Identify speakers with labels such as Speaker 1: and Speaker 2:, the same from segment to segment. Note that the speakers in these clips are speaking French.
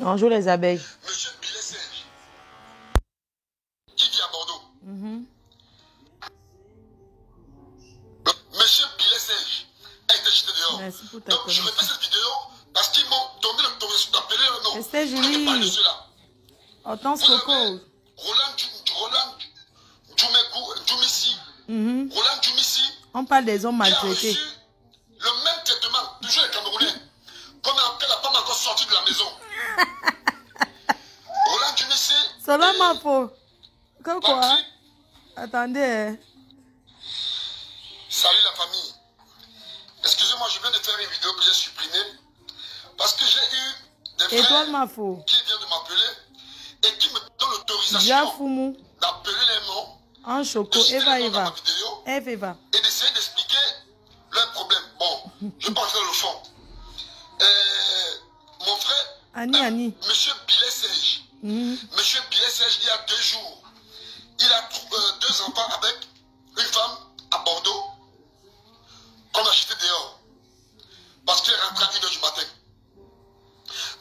Speaker 1: On joue les abeilles.
Speaker 2: Monsieur Billet Serge, qui vit à Bordeaux. Monsieur Billet Serge a été jeté dehors.
Speaker 1: Merci pour ta
Speaker 2: Donc je refais cette vidéo parce qu'ils m'ont donné l'autorisation d'appeler leur nom.
Speaker 1: Esther
Speaker 2: Je ne parle de
Speaker 1: Julie.
Speaker 2: cela.
Speaker 1: Hortense
Speaker 2: Vous
Speaker 1: Coco.
Speaker 2: avez Roland Djoumissi. Roland Djoumissi.
Speaker 1: On parle des hommes
Speaker 2: Qui a
Speaker 1: maltraités.
Speaker 2: reçu le même traitement, toujours les Camerounais, comme après la femme encore sortie de la maison. Roland Djoumissi.
Speaker 1: Cela m'a faux. Que quoi?
Speaker 2: Patrick.
Speaker 1: Attendez.
Speaker 2: Salut la famille. Excusez-moi, je viens de faire une vidéo que j'ai supprimée parce que j'ai eu des
Speaker 1: Étoile
Speaker 2: frères
Speaker 1: m'a faux.
Speaker 2: qui viennent de m'appeler et qui me donnent
Speaker 1: Dia
Speaker 2: l'autorisation
Speaker 1: Fumu.
Speaker 2: d'appeler les noms,
Speaker 1: En choco.
Speaker 2: de citer
Speaker 1: Eva
Speaker 2: les noms dans
Speaker 1: Eva.
Speaker 2: ma vidéo
Speaker 1: Eva.
Speaker 2: et d'essayer d'expliquer leurs problèmes. Bon, je pense dans le fond. Mon frère,
Speaker 1: Annie.
Speaker 2: Monsieur Billet Serge, Monsieur Billet Serge, il y a 2 jours, il a 2 enfants avec une femme à Bordeaux qu'on a jeté dehors parce qu'il est rentré à 1h du matin.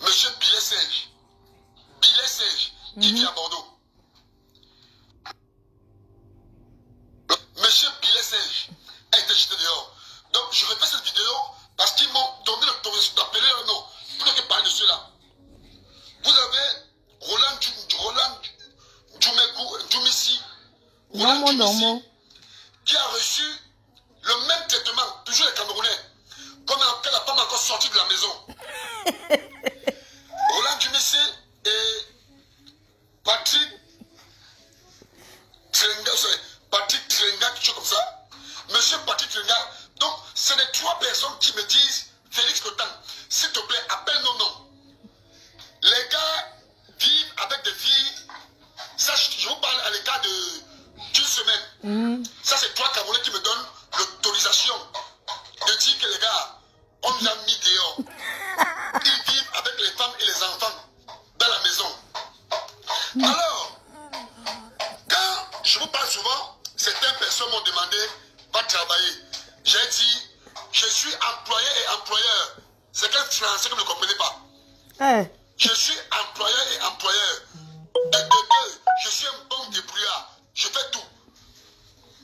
Speaker 2: Monsieur Billet Serge, qui vit à Bordeaux. Monsieur Billet Serge a été jeté dehors. Donc je refais cette vidéo parce qu'ils m'ont donné l'autorisation d'appeler leur nom. Vous n'avez parler de cela. Vous avez Roland Djoumissi, qui a reçu le même traitement, toujours les Camerounais, comme après la femme encore sortie de la maison. Roland Djoumissi et Patrick Trenga, quelque chose comme ça. Monsieur Patrick Trenga. Donc, c'est les 3 personnes qui me disent, Félix Cotan, s'il te plaît, appelle nos noms. Les gars vivent avec des filles. Ça, je vous parle à l'écart d'une semaine. Ça, c'est 3 Camerounais qui me donnent l'autorisation de dire que les gars, on nous a mis dehors. Ils vivent avec les femmes et les enfants dans la maison. Alors, quand je vous parle souvent, certaines personnes m'ont demandé, va travailler. J'ai dit, je suis employé et employeur. C'est quel français que vous ne comprenez pas? Je suis employeur et employeur. De deux, je suis un bon débrouillard. Je fais tout.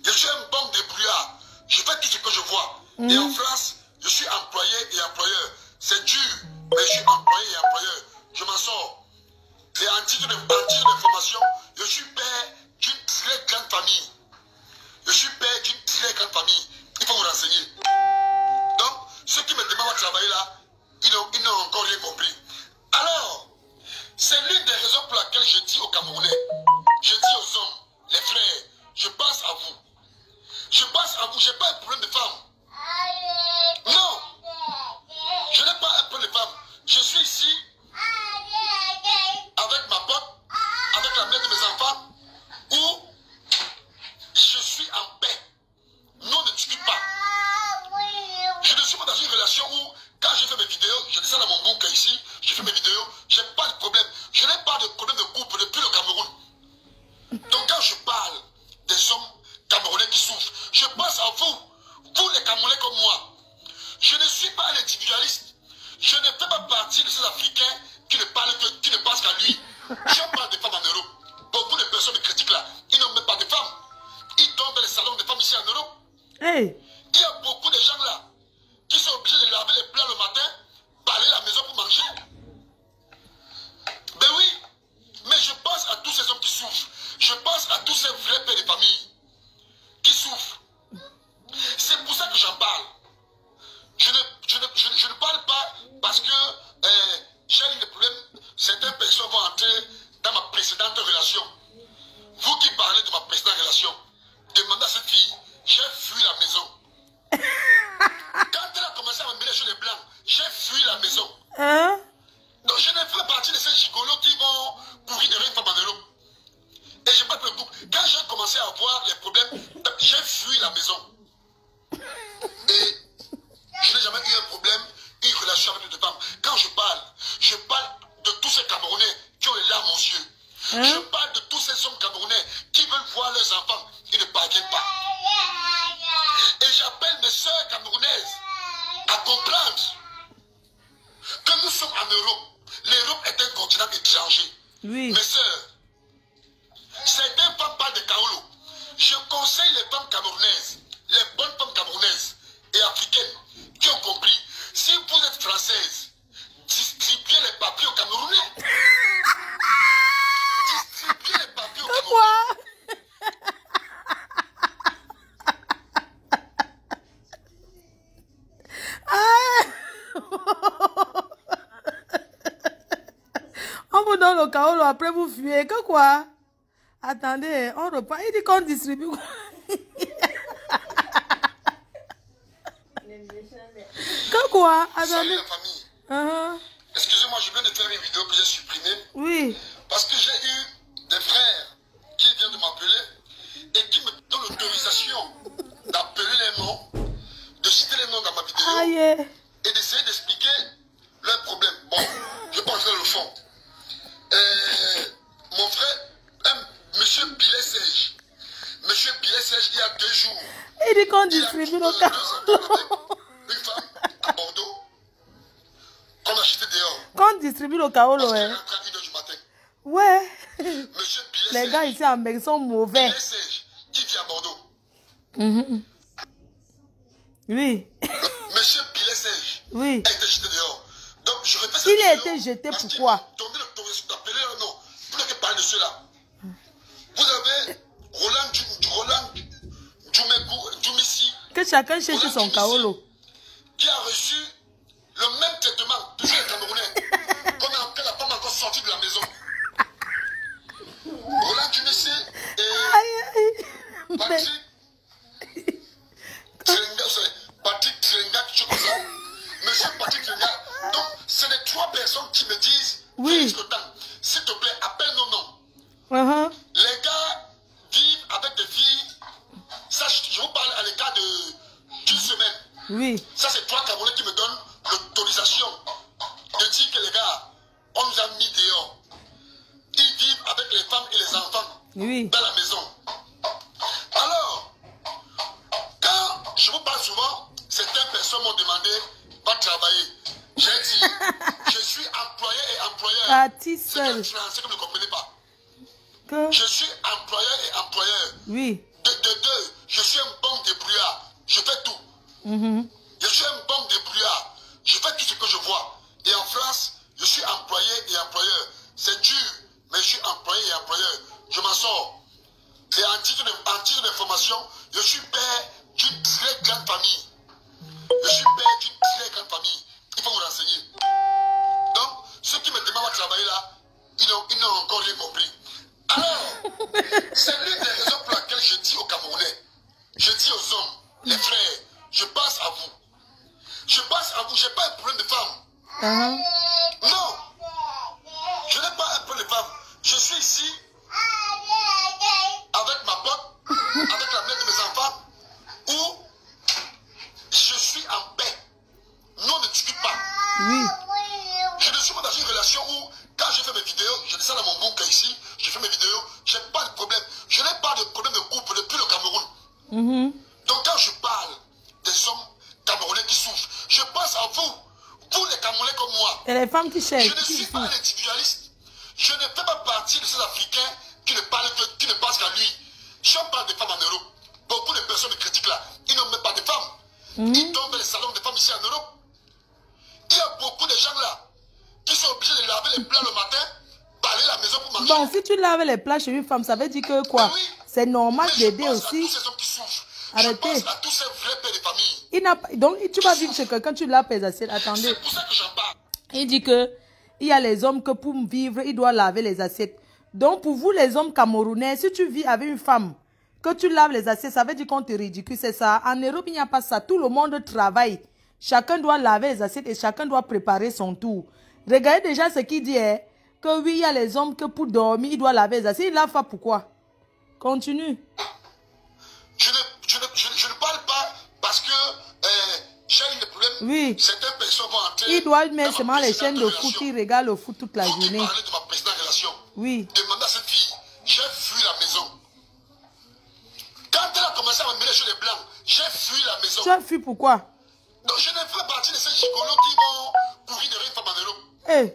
Speaker 2: Je suis un bon débrouillard. Je fais tout ce que je vois. Et en France, je suis employé et employeur. C'est dur, mais je suis employé et employeur. Je m'en sors. Et en titre d'information, je suis père d'une très grande famille. Je suis père d'une très grande famille. Il faut vous renseigner. Donc, ceux qui me demandent de travailler là, ils n'ont encore rien compris. Alors, c'est l'une des raisons pour laquelle je dis aux Camerounais, je dis aux hommes, les frères, je pense à vous. Je pense à vous, je n'ai pas un problème de femme. Non, je n'ai pas un problème de femme. Je suis ici avec ma pote, avec la mère de mes enfants, où je suis en paix. Nous, on ne discute pas. Je ne suis pas dans une relation où, quand je fais mes vidéos, je descends dans mon bunker ici, je fais mes vidéos, je n'ai pas de problème. Je n'ai pas de problème de couple depuis le Cameroun. Donc quand je parle des hommes camerounais qui souffrent, je pense à vous, vous les Camerounais comme moi. Je ne suis pas un individualiste. Je ne fais pas partie de ces Africains qui ne pensent qu'à lui. Je parle des femmes en Europe. Beaucoup de personnes me critiquent là. Ils n'ont même pas de femmes. Ils dorment dans les salons des femmes ici en Europe. Il y a beaucoup de gens là qui sont obligés de laver les plats le matin, balayer la maison pour manger. Ben oui, mais je pense à tous ces hommes qui souffrent. Je pense à tous ces vrais pères de famille qui souffrent. C'est pour ça que j'en parle. Je ne parle pas parce que j'ai eu des problèmes. Certaines personnes vont entrer dans ma précédente relation. Vous qui parlez de ma précédente relation, demandez à cette fille, j'ai fui la maison. Quand elle a commencé à me mêler sur les blancs, j'ai fui la maison. Donc je ne fais partie de ces gigolos qui vont courir derrière une femme en Europe. Et je parle de beaucoup. Quand j'ai commencé à avoir les problèmes, j'ai fui la maison. Et je n'ai jamais eu un problème, une relation avec une femme. Quand je parle de tous ces Camerounais qui ont les larmes aux yeux. Je parle de tous ces hommes camerounais qui veulent voir leurs enfants, qui ne parviennent pas. Et j'appelle mes soeurs camerounaises à comprendre que nous sommes en Europe. L'Europe est un continent étranger.
Speaker 1: Oui.
Speaker 2: Mes sœurs, certaines femmes parlent de Kaolo. Je conseille les femmes camerounaises, les bonnes femmes camerounaises et africaines qui ont compris. Si vous êtes française, distribuez les papiers aux Camerounais. Distribuez les papiers aux Camerounais.
Speaker 1: Quoi? On vous donne le Kaolo, après vous fuyez. Que quoi? Attendez, on reprend. Il dit qu'on distribue. Que quoi?
Speaker 2: Salut
Speaker 1: Attendez.
Speaker 2: la famille.
Speaker 1: Uh-huh.
Speaker 2: Excusez-moi, je viens de faire une vidéo que j'ai supprimée.
Speaker 1: Oui.
Speaker 2: Parce que j'ai eu des frères qui viennent de m'appeler et qui me donnent l'autorisation d'appeler les noms, de citer les noms dans ma vidéo
Speaker 1: Aïe.
Speaker 2: et d'essayer d'expliquer leurs problèmes. Bon, je vais pas entrer dans le fond. Mon frère, monsieur Billet Sège. Monsieur Billet Sège, il y a 2 jours,
Speaker 1: Il dit qu'on
Speaker 2: il a
Speaker 1: distribue le
Speaker 2: deux
Speaker 1: Kaolo.
Speaker 2: enfants avec une femme à Bordeaux qu'on a acheté dehors.
Speaker 1: Qu'on distribue le Kaolo,
Speaker 2: Parce qu'il
Speaker 1: hein.
Speaker 2: rentre à 1h du matin.
Speaker 1: Ouais.
Speaker 2: Monsieur Billet
Speaker 1: Les
Speaker 2: Sège.
Speaker 1: gars ici en Belgique sont mauvais.
Speaker 2: Billet Sège, qui vit à Bordeaux.
Speaker 1: Mhm. Oui.
Speaker 2: Monsieur Billet Sège
Speaker 1: Oui.
Speaker 2: a été jeté dehors. Donc, je répète cette
Speaker 1: Il a
Speaker 2: vidéo
Speaker 1: été jeté,
Speaker 2: parce qu'il
Speaker 1: pourquoi?
Speaker 2: m'a donné l'autorisation d'appeler leur nom. Vous n'avez pas parler de cela. Vous avez Roland Djoumissi
Speaker 1: Que chacun cherche son Kaolo.
Speaker 2: qui a reçu le même traitement, toujours les Camerounais, qu'on a appelé la femme encore sortie de la maison. Roland Djoumissi et
Speaker 1: Aïe, aïe.
Speaker 2: Patrick Trenga, quelque chose comme ça. Monsieur Patrick Trenga. Donc, c'est les 3 personnes qui me disent,
Speaker 1: Oui.
Speaker 2: Félix Cotin, s'il te plaît, appelle nos noms.
Speaker 1: Uh-huh.
Speaker 2: Les gars vivent avec des filles. Ça, je vous parle à l'écart d'une semaine.
Speaker 1: Oui.
Speaker 2: Ça, c'est 3 Camerounais qui me donnent l'autorisation de dire que les gars, on nous a mis dehors. Ils vivent avec les femmes et les enfants
Speaker 1: Oui.
Speaker 2: dans la maison. Alors, quand je vous parle souvent, certaines personnes m'ont demandé, va travailler. J'ai dit, je suis employé et employeur.
Speaker 1: Parti
Speaker 2: C'est
Speaker 1: seul.
Speaker 2: un français que vous ne comprenez pas.
Speaker 1: Que...
Speaker 2: Je suis employeur et employeur.
Speaker 1: Oui.
Speaker 2: De 2, je suis un bon débrouillard. Je fais tout.
Speaker 1: Mhm.
Speaker 2: Je suis un bon débrouillard. Je fais tout ce que je vois. Et en France, je suis employé et employeur. C'est dur, mais je suis employé et employeur. Je m'en sors. Et en titre d'information, je suis père d'une très grande famille. Je suis père d'une très grande famille. Il faut vous renseigner. Donc, ceux qui me demandent à travailler là, ils n'ont encore rien compris. Alors, c'est l'une des raisons pour laquelle je dis aux Camerounais, je dis aux hommes, les frères, je passe à vous. Je passe à vous, je n'ai pas un problème de femme.
Speaker 1: Uh-huh.
Speaker 2: Non, je n'ai pas un problème de femme. Je suis ici avec ma pote, avec la mère de mes enfants, où je suis en paix. Nous, on ne discute pas.
Speaker 1: Oui.
Speaker 2: Je ne suis pas dans une relation où, quand je fais mes vidéos, je descends dans mon bunker ici, je fais mes vidéos, je n'ai pas de problème. Je n'ai pas de problème de couple depuis le Cameroun.
Speaker 1: Mhm.
Speaker 2: Donc quand je parle des hommes camerounais qui souffrent, je pense à vous, vous les Camerounais comme moi.
Speaker 1: Et les femmes qui cherchent.
Speaker 2: Je ne suis pas un individualiste. Je ne fais pas partie de ces Africains qui ne pensent qu'à lui. Si on parle des femmes en Europe, beaucoup de personnes me critiquent là. Ils n'ont même pas de femmes. Ils tombent dans les salons des femmes ici en Europe. Il y a beaucoup de gens là qui sont obligés de laver les plats le matin, balayer la maison pour manger.
Speaker 1: Bon, si tu laves les plats chez une femme, ça veut dire que quoi?
Speaker 2: Mais oui.
Speaker 1: C'est normal
Speaker 2: Mais je
Speaker 1: d'aider
Speaker 2: pense à
Speaker 1: aussi.
Speaker 2: tous ces hommes qui souffrent.
Speaker 1: Arrêtez.
Speaker 2: Je pense à tous ces vrais pères de famille.
Speaker 1: Il n'a pas... Donc, tu vas vivre chez quelqu'un, tu laves les assiettes. Attendez.
Speaker 2: C'est pour ça que j'en parle.
Speaker 1: Il dit que il y a les hommes que pour vivre, ils doivent laver les assiettes. Donc, pour vous, les hommes camerounais, si tu vis avec une femme, que tu laves les assiettes, ça veut dire qu'on te ridicule. C'est ça. En Europe, il n'y a pas ça. Tout le monde travaille. Chacun doit laver les assiettes et chacun doit préparer son tour. Regardez déjà ce qu'il dit, hein, que oui, il y a les hommes que pour dormir, ils doivent laver les assiettes. Il lave pas pourquoi? Continue.
Speaker 2: Je ne parle pas parce que j'ai eu des problèmes.
Speaker 1: Oui.
Speaker 2: Certaines personnes vont entrer.
Speaker 1: Il doit mettre
Speaker 2: dans
Speaker 1: seulement
Speaker 2: ma
Speaker 1: les chaînes de
Speaker 2: précédente
Speaker 1: foot.
Speaker 2: relation.
Speaker 1: Il regarde le foot toute la
Speaker 2: Vous qui
Speaker 1: journée.
Speaker 2: parlez de ma précédente relation,
Speaker 1: Oui.
Speaker 2: demandez à cette fille, j'ai fui la maison. Quand elle a commencé à me mêler chez les blancs, j'ai fui la maison.
Speaker 1: Tu as fui pourquoi?
Speaker 2: Donc je ne fais partie de ces gigolos qui vont courir derrière une femme en Europe.
Speaker 1: Eh.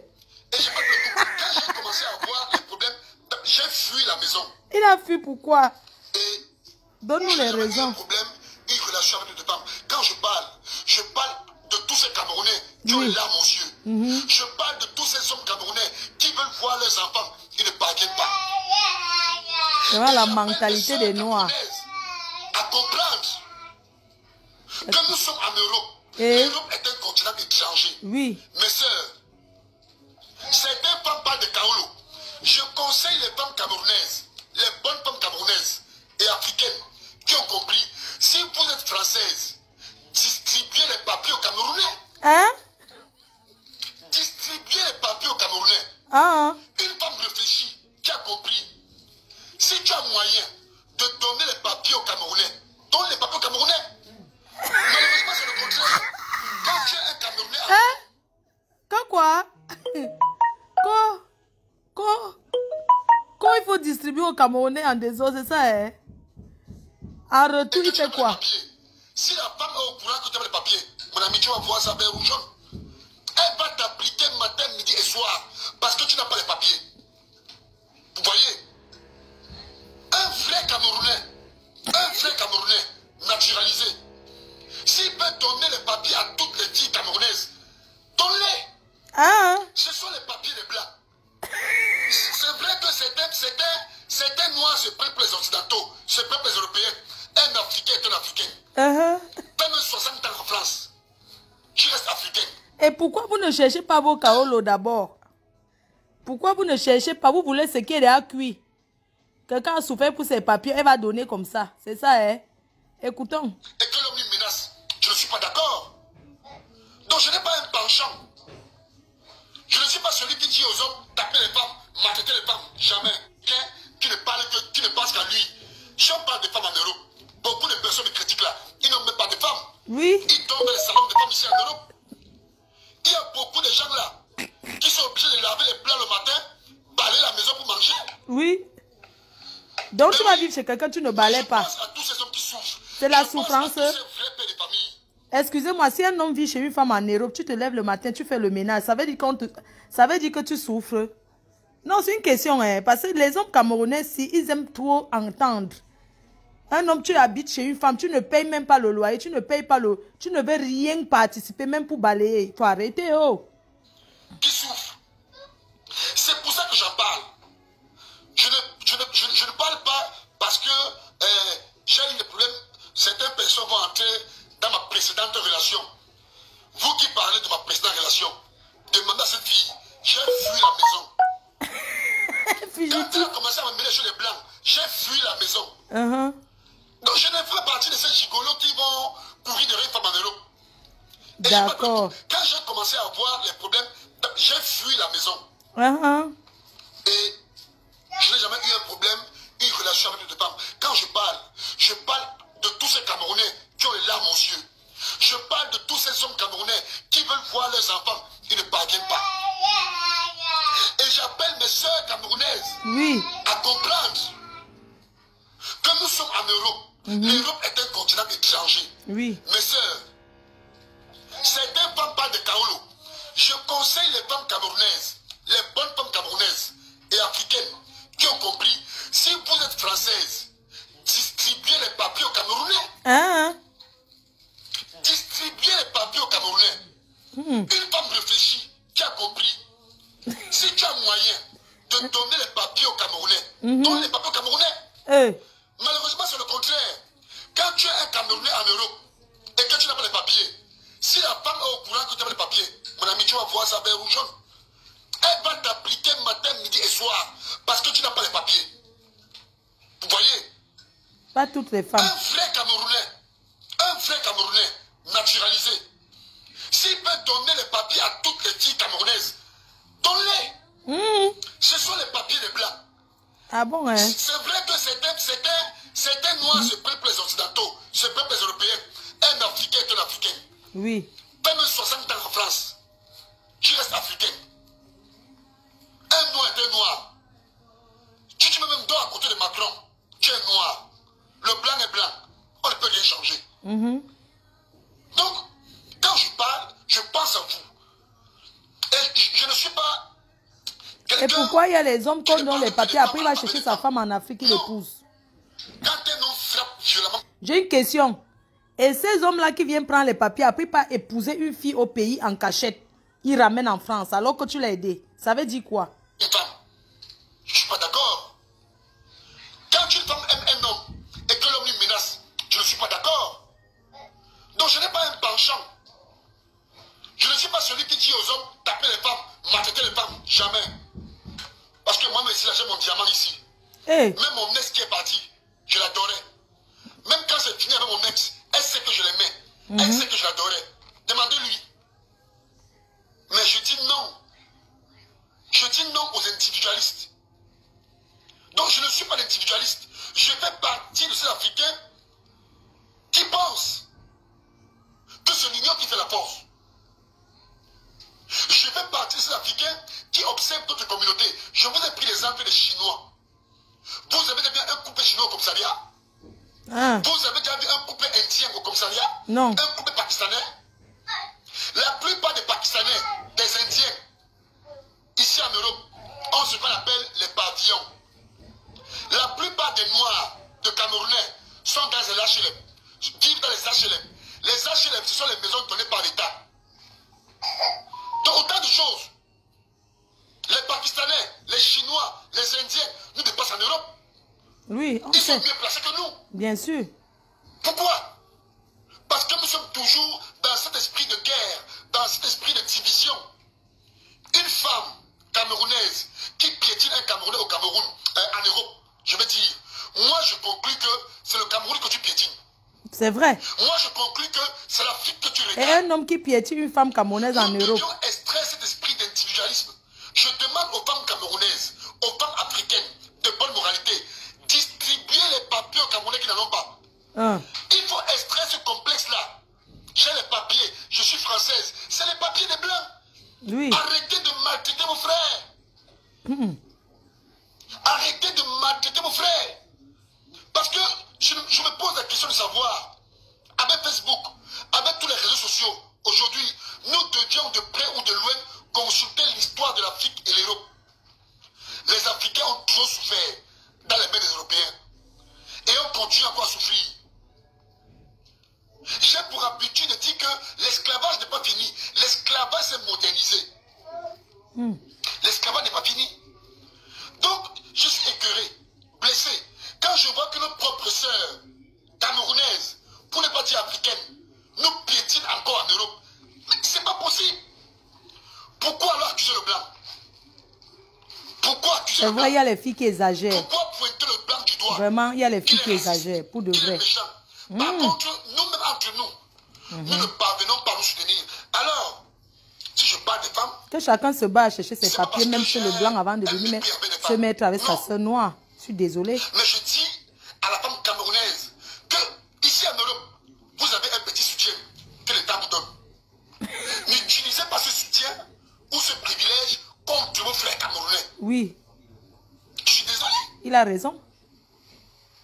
Speaker 2: Et j'ai pas de tout. Quand j'ai commencé à avoir les problèmes, j'ai fui la maison.
Speaker 1: Il a fui pourquoi?
Speaker 2: Et
Speaker 1: donne-nous les raisons.
Speaker 2: Un problème, une relation avec les femmes. Quand je parle de tous ces Camerounais qui ont les larmes aux yeux. Je parle de tous ces hommes Camerounais qui veulent voir leurs enfants qui ne parviennent pas.
Speaker 1: C'est la mentalité des Noirs.
Speaker 2: À comprendre que nous sommes en Europe. L'Europe est un continent étranger.
Speaker 1: Oui.
Speaker 2: Mes sœurs, certaines femmes parlent de Kaolo. Je conseille les femmes camerounaises, les bonnes femmes camerounaises et africaines qui ont compris. Si vous êtes française, distribuez les papiers aux Camerounais.
Speaker 1: Hein?
Speaker 2: Distribuez les papiers aux Camerounais.
Speaker 1: Ah.
Speaker 2: Une femme réfléchie qui a compris. Si tu as moyen de donner les papiers aux Camerounais, donne les papiers aux Camerounais. Malheureusement, c'est le contraire. Quand tu es un Camerounais...
Speaker 1: Hein? Quand quoi? Quand il faut distribuer aux Camerounais en désordre, c'est ça, hein? En retour, il fait quoi?
Speaker 2: Si la femme est au courant que tu as les papiers, mon ami, tu vas voir ça vert ou jaune. Elle va t'appliquer matin, midi et soir parce que tu n'as pas les papiers. Vous voyez? Un vrai Camerounais naturalisé, s'il peut donner les papiers à toutes les filles camerounaises, donne-les.
Speaker 1: Ah.
Speaker 2: Ce sont les papiers des blancs. C'est vrai que certains noirs se prennent pour les occidentaux, se prennent pour les européens. Un Africain est un Africain. T'as 60 ans en France. Tu restes africain.
Speaker 1: Et pourquoi vous ne cherchez pas vos kaolo d'abord? Pourquoi vous ne cherchez pas? Vous voulez ce qui est déjà cuit. Quelqu'un a souffert pour ses papiers, elle va donner comme ça. C'est ça, hein? Écoutons.
Speaker 2: Et que l'homme lui menace. Je ne suis pas d'accord. Donc je n'ai pas un penchant. Je ne suis pas celui qui dit aux hommes, taper les femmes, maltraiter les femmes. Jamais. Qui ne pense qu'à lui. Si on parle de femmes en Europe, beaucoup de personnes me critiquent là. Ils n'ont même pas de femmes.
Speaker 1: Oui.
Speaker 2: Ils tombent dans les salons de femmes ici en Europe. Il y a beaucoup de gens là qui sont obligés de laver les plats le matin, balayer la maison pour manger.
Speaker 1: Oui. Donc tu vas vivre chez quelqu'un, tu ne balais pas. C'est la souffrance. Excusez-moi, si un homme vit chez une femme en Europe, tu te lèves le matin, tu fais le ménage, ça veut dire que tu souffres. Non, c'est une question, hein, parce que les hommes camerounais, si ils aiment trop entendre. Un homme, tu habites chez une femme, tu ne payes même pas le loyer, tu ne payes pas tu ne veux rien participer, même pour balayer. Il faut arrêter, oh.
Speaker 2: Qui souffre. C'est pour ça que j'en parle. Je ne parle pas parce que j'ai eu des problèmes. Certaines personnes vont entrer dans ma précédente relation. Vous qui parlez de ma précédente relation, demandez à cette fille, j'ai fui la maison. Quand elle a commencé à me mêler sur les blancs, j'ai fui la maison. Donc je ne fais pas partie de ces gigolos qui vont courir derrière une femme en Europe.
Speaker 1: D'accord.
Speaker 2: Quand j'ai commencé à avoir les problèmes, j'ai fui la maison. Et je n'ai jamais eu un problème, une relation avec les femmes. Quand je parle de tous ces Camerounais qui ont les larmes aux yeux. Je parle de tous ces hommes Camerounais qui veulent voir leurs enfants, qui ne parviennent pas. Et j'appelle mes soeurs camerounaises à comprendre que nous sommes en Europe. L'Europe est un continent étranger. Mes soeurs, certaines femmes parlent de Kaolo. Je conseille les femmes camerounaises, les bonnes femmes camerounaises et africaines qui ont compris. Si vous êtes française, distribuez les papiers aux Camerounais. Distribuez les papiers aux Camerounais. Une femme réfléchie qui a compris. Si tu as moyen de donner les papiers aux Camerounais, donne les papiers aux Camerounais. Malheureusement, c'est le contraire. Quand tu es un Camerounais en Europe et que tu n'as pas les papiers, si la femme est au courant que tu as les papiers, mon ami, tu vas voir ça vert ou jaune. Elle va t'appliquer matin, midi et soir parce que tu n'as pas les papiers. Vous voyez?
Speaker 1: Pas toutes les femmes.
Speaker 2: Un vrai Camerounais naturalisé, s'il peut donner les papiers à toutes les filles camerounaises, donne-les. Ce sont les papiers des blancs.
Speaker 1: Ah bon, hein?
Speaker 2: C'est vrai que certains noirs se prennent pour les occidentaux, se prennent pour les européens. Un Africain est un Africain.
Speaker 1: Oui.
Speaker 2: T'as même 60 ans en France. Tu restes africain. Un noir est un noir. Tu mets même dos à côté de Macron. Tu es noir. Le blanc est blanc. On ne peut rien changer. Donc, quand je parle, je pense à vous. Et je ne suis pas
Speaker 1: Et pourquoi il y a les hommes qui ont les papiers, après il va chercher sa femme en Afrique, il l'épouse?
Speaker 2: Quand un homme frappe violemment...
Speaker 1: J'ai une question. Et ces hommes-là qui viennent prendre les papiers, après pas épouser une fille au pays en cachette, ils ramènent en France alors que tu l'as aidé. Ça veut dire quoi?
Speaker 2: Une femme, je ne suis pas d'accord. Quand une femme aime un homme et que l'homme lui menace, je ne suis pas d'accord. Donc je n'ai pas un penchant. Je ne suis pas celui qui dit aux hommes, tapez les femmes, maltraitez les femmes. Jamais. Parce que moi-même ici, là, j'ai mon diamant ici.
Speaker 1: Hey.
Speaker 2: Même mon ex qui est parti, je l'adorais. Même quand c'est fini avec mon ex, elle sait que je l'aimais. Elle sait que je l'adorais. Demandez-lui. Mais je dis non. Je dis non aux individualistes. Donc je ne suis pas l'individualiste. Je fais partie de ces Africains qui pensent que c'est l'union qui fait la force. Je fais partie de ces Africains qui observent d'autres communautés. Je vous ai pris l'exemple des Chinois. Vous avez déjà vu un couple chinois au commissariat?
Speaker 1: Ah.
Speaker 2: Vous avez déjà vu un couple indien au commissariat?
Speaker 1: Non.
Speaker 2: Un couple pakistanais? La plupart des Pakistanais, des Indiens, ici en Europe, ont ce qu'on appelle les pavillons. La plupart des Noirs, de Camerounais, sont dans les HLM. Vivent dans les HLM. Les HLM, ce sont les maisons données par l'État. Donc autant de choses. Les Pakistanais, les Chinois, les Indiens nous dépassent en Europe.
Speaker 1: Oui, on
Speaker 2: Ils sont
Speaker 1: sait.
Speaker 2: mieux placés que nous.
Speaker 1: Bien sûr.
Speaker 2: Pourquoi? Parce que nous sommes toujours dans cet esprit de guerre, dans cet esprit de division. Une femme camerounaise qui piétine un Camerounais au Cameroun, en Europe, je veux dire, moi je conclus que c'est le Cameroun que tu piétines.
Speaker 1: C'est vrai.
Speaker 2: Moi je conclus que c'est l'Afrique que tu
Speaker 1: Et
Speaker 2: regardes.
Speaker 1: un homme qui piétine une femme camerounaise en
Speaker 2: Nous
Speaker 1: Europe.
Speaker 2: devions extraire cet esprit d'individualisme. Je demande aux femmes camerounaises, aux femmes africaines de bonne moralité, distribuer les papiers aux Camerounais qui n'en ont pas.
Speaker 1: Ah.
Speaker 2: Il faut extraire ce complexe-là. J'ai les papiers, je suis française. C'est les papiers des Blancs.
Speaker 1: Oui.
Speaker 2: Arrêtez de maltraiter vos frères. Arrêtez de maltraiter vos frères. Parce que je me pose la question de savoir, avec Facebook, avec tous les réseaux sociaux, aujourd'hui, nous devions de près ou de loin consulter l'histoire de l'Afrique et l'Europe. Les Africains ont trop souffert dans les mains des Européens. Et on continue encore à souffrir. J'ai pour habitude de dire que l'esclavage n'est pas fini. L'esclavage s'est modernisé. L'esclavage n'est pas fini. Donc, je suis écœuré, blessé. Quand je vois que nos propres sœurs camerounaises, pour ne pas dire africaines, nous piétinent encore en Europe, c'est pas possible. Pourquoi alors accuser le blanc? Pourquoi accuser le blanc?
Speaker 1: C'est vrai, il y a les filles qui exagèrent.
Speaker 2: Pourquoi pointer le blanc du doigt?
Speaker 1: Vraiment, il y a les filles qui exagèrent, pour de vrai.
Speaker 2: Par contre, nous-mêmes entre nous, nous ne parvenons pas à nous soutenir. Alors, si je parle des femmes...
Speaker 1: Que chacun se bat à chercher ses papiers, même chez le blanc, avant de venir se mettre avec sa soeur noire. Je suis désolée.
Speaker 2: Mais je dis à la femme camerounaise que ici en Europe, vous avez un petit soutien que l'État vous donne. N'utilisez pas ce soutien ou ce privilège contre vos frères camerounais.
Speaker 1: Oui.
Speaker 2: Je suis désolé.
Speaker 1: Il a raison.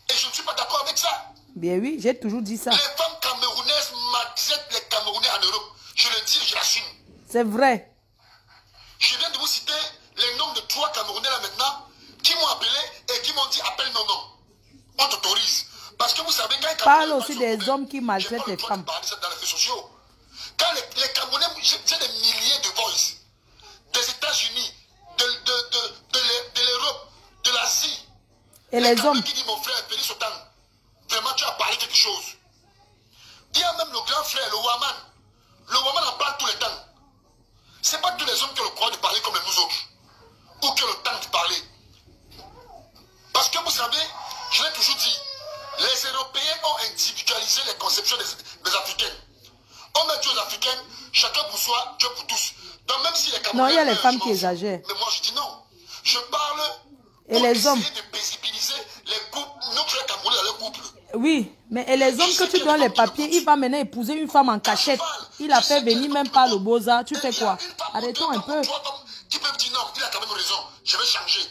Speaker 2: Et je ne suis pas d'accord avec ça.
Speaker 1: Bien oui, j'ai toujours dit ça.
Speaker 2: Les femmes camerounaises maltraitent les Camerounais en Europe. Je le dis et je l'assume.
Speaker 1: C'est vrai.
Speaker 2: Je viens de vous citer les noms de 3 Camerounais là maintenant qui m'ont appelé et qui m'ont dit appelle non, non. On t'autorise. Parce que vous savez, quand un
Speaker 1: Parle aussi des hommes qui maltraitent les femmes.
Speaker 2: Parler ça dans les réseaux sociaux. Quand les Camerounais, j'ai des milliers de voices des États-Unis, de l'Europe, de l'Asie.
Speaker 1: Et les hommes
Speaker 2: qui disent mon frère Félix Otan, vraiment tu as parlé quelque chose. Il y a même le grand frère, le Waman. Le Waman en parle tout le temps. Ce n'est pas tous les hommes qui ont le droit de parler comme nous autres. Ou qui ont le temps de parler. Parce que vous savez, je l'ai toujours dit, les Européens ont individualisé les conceptions des Africains. On a dit aux Africains, chacun pour soi, Dieu pour tous. Donc même si les Camerounais...
Speaker 1: Non, il y a les femmes qui exagèrent.
Speaker 2: Mais moi je dis non. Je parle
Speaker 1: et les hommes
Speaker 2: de paisibiliser les couples, nos frères Camerounais dans leur couple.
Speaker 1: Oui, mais et les hommes que tu donnes les papiers, il va maintenant épouser une femme en cachette. Il a fait venir même pas le Beaux-Arts. Tu fais quoi? Arrêtons un peu.
Speaker 2: Qui peuvent dire non, il a quand même raison, je vais changer.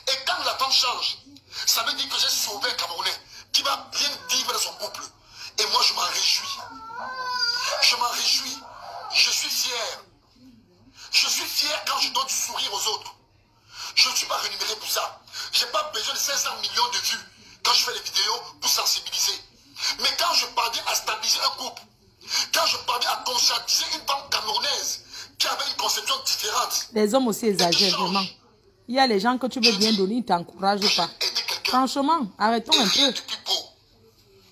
Speaker 2: Et quand la femme change, ça veut dire que j'ai sauvé un Camerounais qui va bien vivre dans son couple. Et moi je m'en réjouis. Je m'en réjouis. Je suis fier. Je suis fier quand je donne du sourire aux autres. Je ne suis pas rémunéré pour ça. Je n'ai pas besoin de 500 millions de vues quand je fais les vidéos pour sensibiliser. Mais quand je parviens à stabiliser un couple, quand je parviens à conscientiser une femme camerounaise qui avait une conception différente.
Speaker 1: Les hommes aussi exagèrent vraiment. Il y a les gens que tu veux bien donner, ils ne t'encouragent pas. Franchement, arrêtons un peu.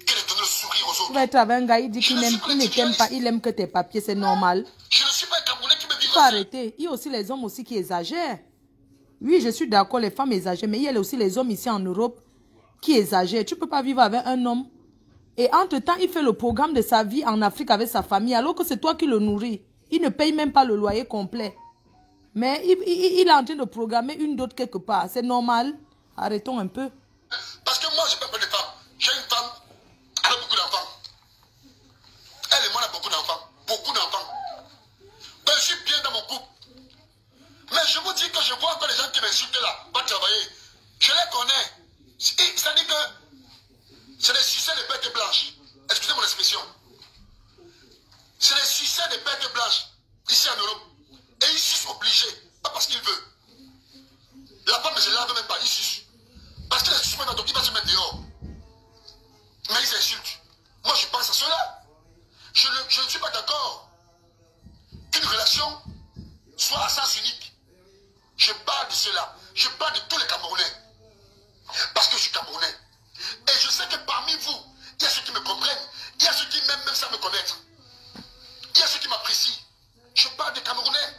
Speaker 1: Tu vas être avec un gars, il dit qu'il ne t'aime pas, il aime que tes papiers, c'est normal.
Speaker 2: Je ne suis pas un Camerounais qui me vit.
Speaker 1: Il faut arrêter. Il y a aussi les hommes aussi qui exagèrent. Oui, je suis d'accord, les femmes exagèrent, mais il y a aussi les hommes ici en Europe qui exagèrent. Tu ne peux pas vivre avec un homme. Et entre-temps, il fait le programme de sa vie en Afrique avec sa famille, alors que c'est toi qui le nourris. Il ne paye même pas le loyer complet. Mais il est en train de programmer une d'autre quelque part. C'est normal. Arrêtons un peu.
Speaker 2: Parce que moi, je ne peux pas de femmes. J'ai une femme avec beaucoup d'enfants. Elle et moi, on a beaucoup d'enfants. Beaucoup d'enfants. Donc, je suis bien dans mon couple. Mais je vous dis que je vois encore les gens qui m'insultent là, pas travailler. Je les connais. C'est-à-dire que c'est des succès de bêtes blanches. Excusez mon expression. C'est des succès de bêtes blanches ici en Europe. Et ils sont obligés, pas parce qu'ils veulent. La femme ne se lave même pas, ils sucent. Parce que les sucent maintenant, donc il va se mettre dehors. Mais ils insultent. Moi je pense à cela. Je ne suis pas d'accord qu'une relation soit à sens unique. Je parle de cela. Je parle de tous les Camerounais. Parce que je suis Camerounais. Et je sais que parmi vous, il y a ceux qui me comprennent. Il y a ceux qui m'aiment même sans me connaître. Il y a ceux qui m'apprécient. Je parle des Camerounais.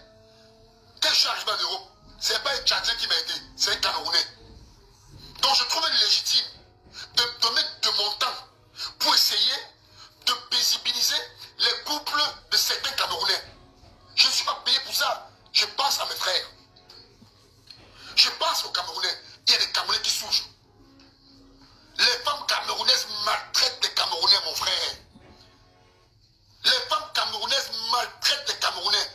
Speaker 2: Quand je suis arrivé en Europe, ce n'est pas un Tchadien qui m'a aidé, c'est un Camerounais. Donc je trouve légitime de donner de mon temps pour essayer de paisibiliser les couples de certains Camerounais. Je ne suis pas payé pour ça. Je pense à mes frères. Je pense aux Camerounais. Il y a des Camerounais qui souffrent. Les femmes camerounaises maltraitent les Camerounais, mon frère. Les femmes camerounaises maltraitent les Camerounais.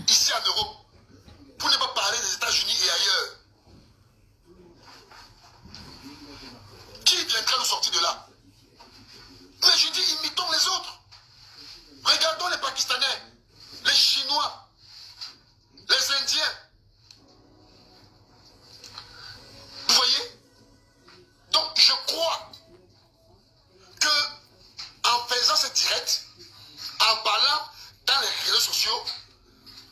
Speaker 2: Ici en Europe. Pour ne pas parler des États-Unis et ailleurs. Qui viendra nous sortir de là? Mais je dis, imitons les autres. Regardons les Pakistanais, les Chinois, les Indiens. Vous voyez? Donc je crois que en faisant ce direct, en parlant dans les réseaux sociaux,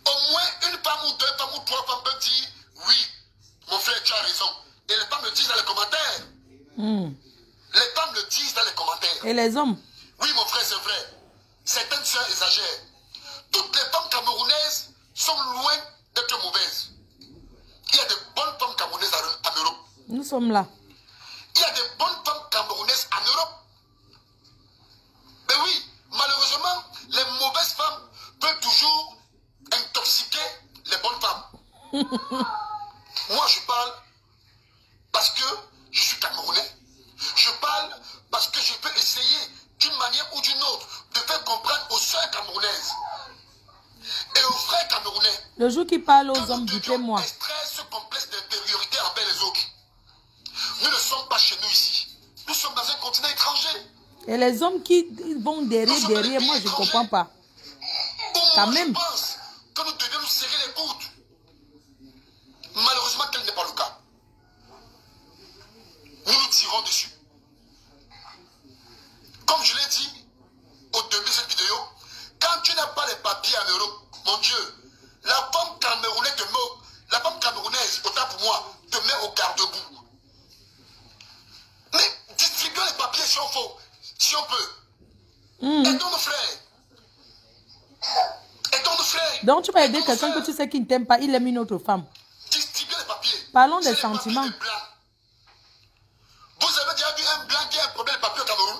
Speaker 2: au moins une femme ou deux femmes ou trois femmes peuvent dire oui, mon frère, tu as raison. Et les femmes le disent dans les commentaires. Les femmes le disent dans les commentaires.
Speaker 1: Et les hommes?
Speaker 2: Oui, mon frère, c'est vrai. Certaines sœurs exagèrent. Toutes les femmes camerounaises sont loin d'être mauvaises. Il y a de bonnes femmes camerounaises en Europe.
Speaker 1: Nous sommes là.
Speaker 2: Il y a de bonnes femmes camerounaises en Europe. Mais oui, malheureusement, les mauvaises femmes peuvent toujours intoxiquer les bonnes femmes. Moi, je parle parce que je suis Camerounais. Je parle parce que je peux essayer d'une manière ou d'une autre de faire comprendre aux sœurs camerounaises et aux frères camerounais.
Speaker 1: Le jour qui parle aux hommes, dites-moi.
Speaker 2: Extraire ce complexe d'infériorité envers les autres. Nous ne sommes pas chez nous ici. Nous sommes dans un continent étranger.
Speaker 1: Et les hommes qui vont derrière, moi je ne comprends pas. Quand même.
Speaker 2: Je pense que nous devons nous serrer les coudes. Malheureusement, tel n'est pas le cas. Nous nous tirons dessus. Comme je l'ai dit au début de cette vidéo, quand tu n'as pas les papiers en Europe, mon Dieu, la femme camerounaise, autant pour moi, te met au garde-boue. Mais distribuons les papiers si on faut, si on peut. Aidons nos frères. Aidons nos frères.
Speaker 1: Donc tu vas aider quelqu'un que tu sais qui ne t'aime pas, il aime une autre femme.
Speaker 2: Distribuez les papiers.
Speaker 1: Parlons des sentiments.
Speaker 2: Vous avez déjà vu un blanc qui a un problème de papier au Cameroun?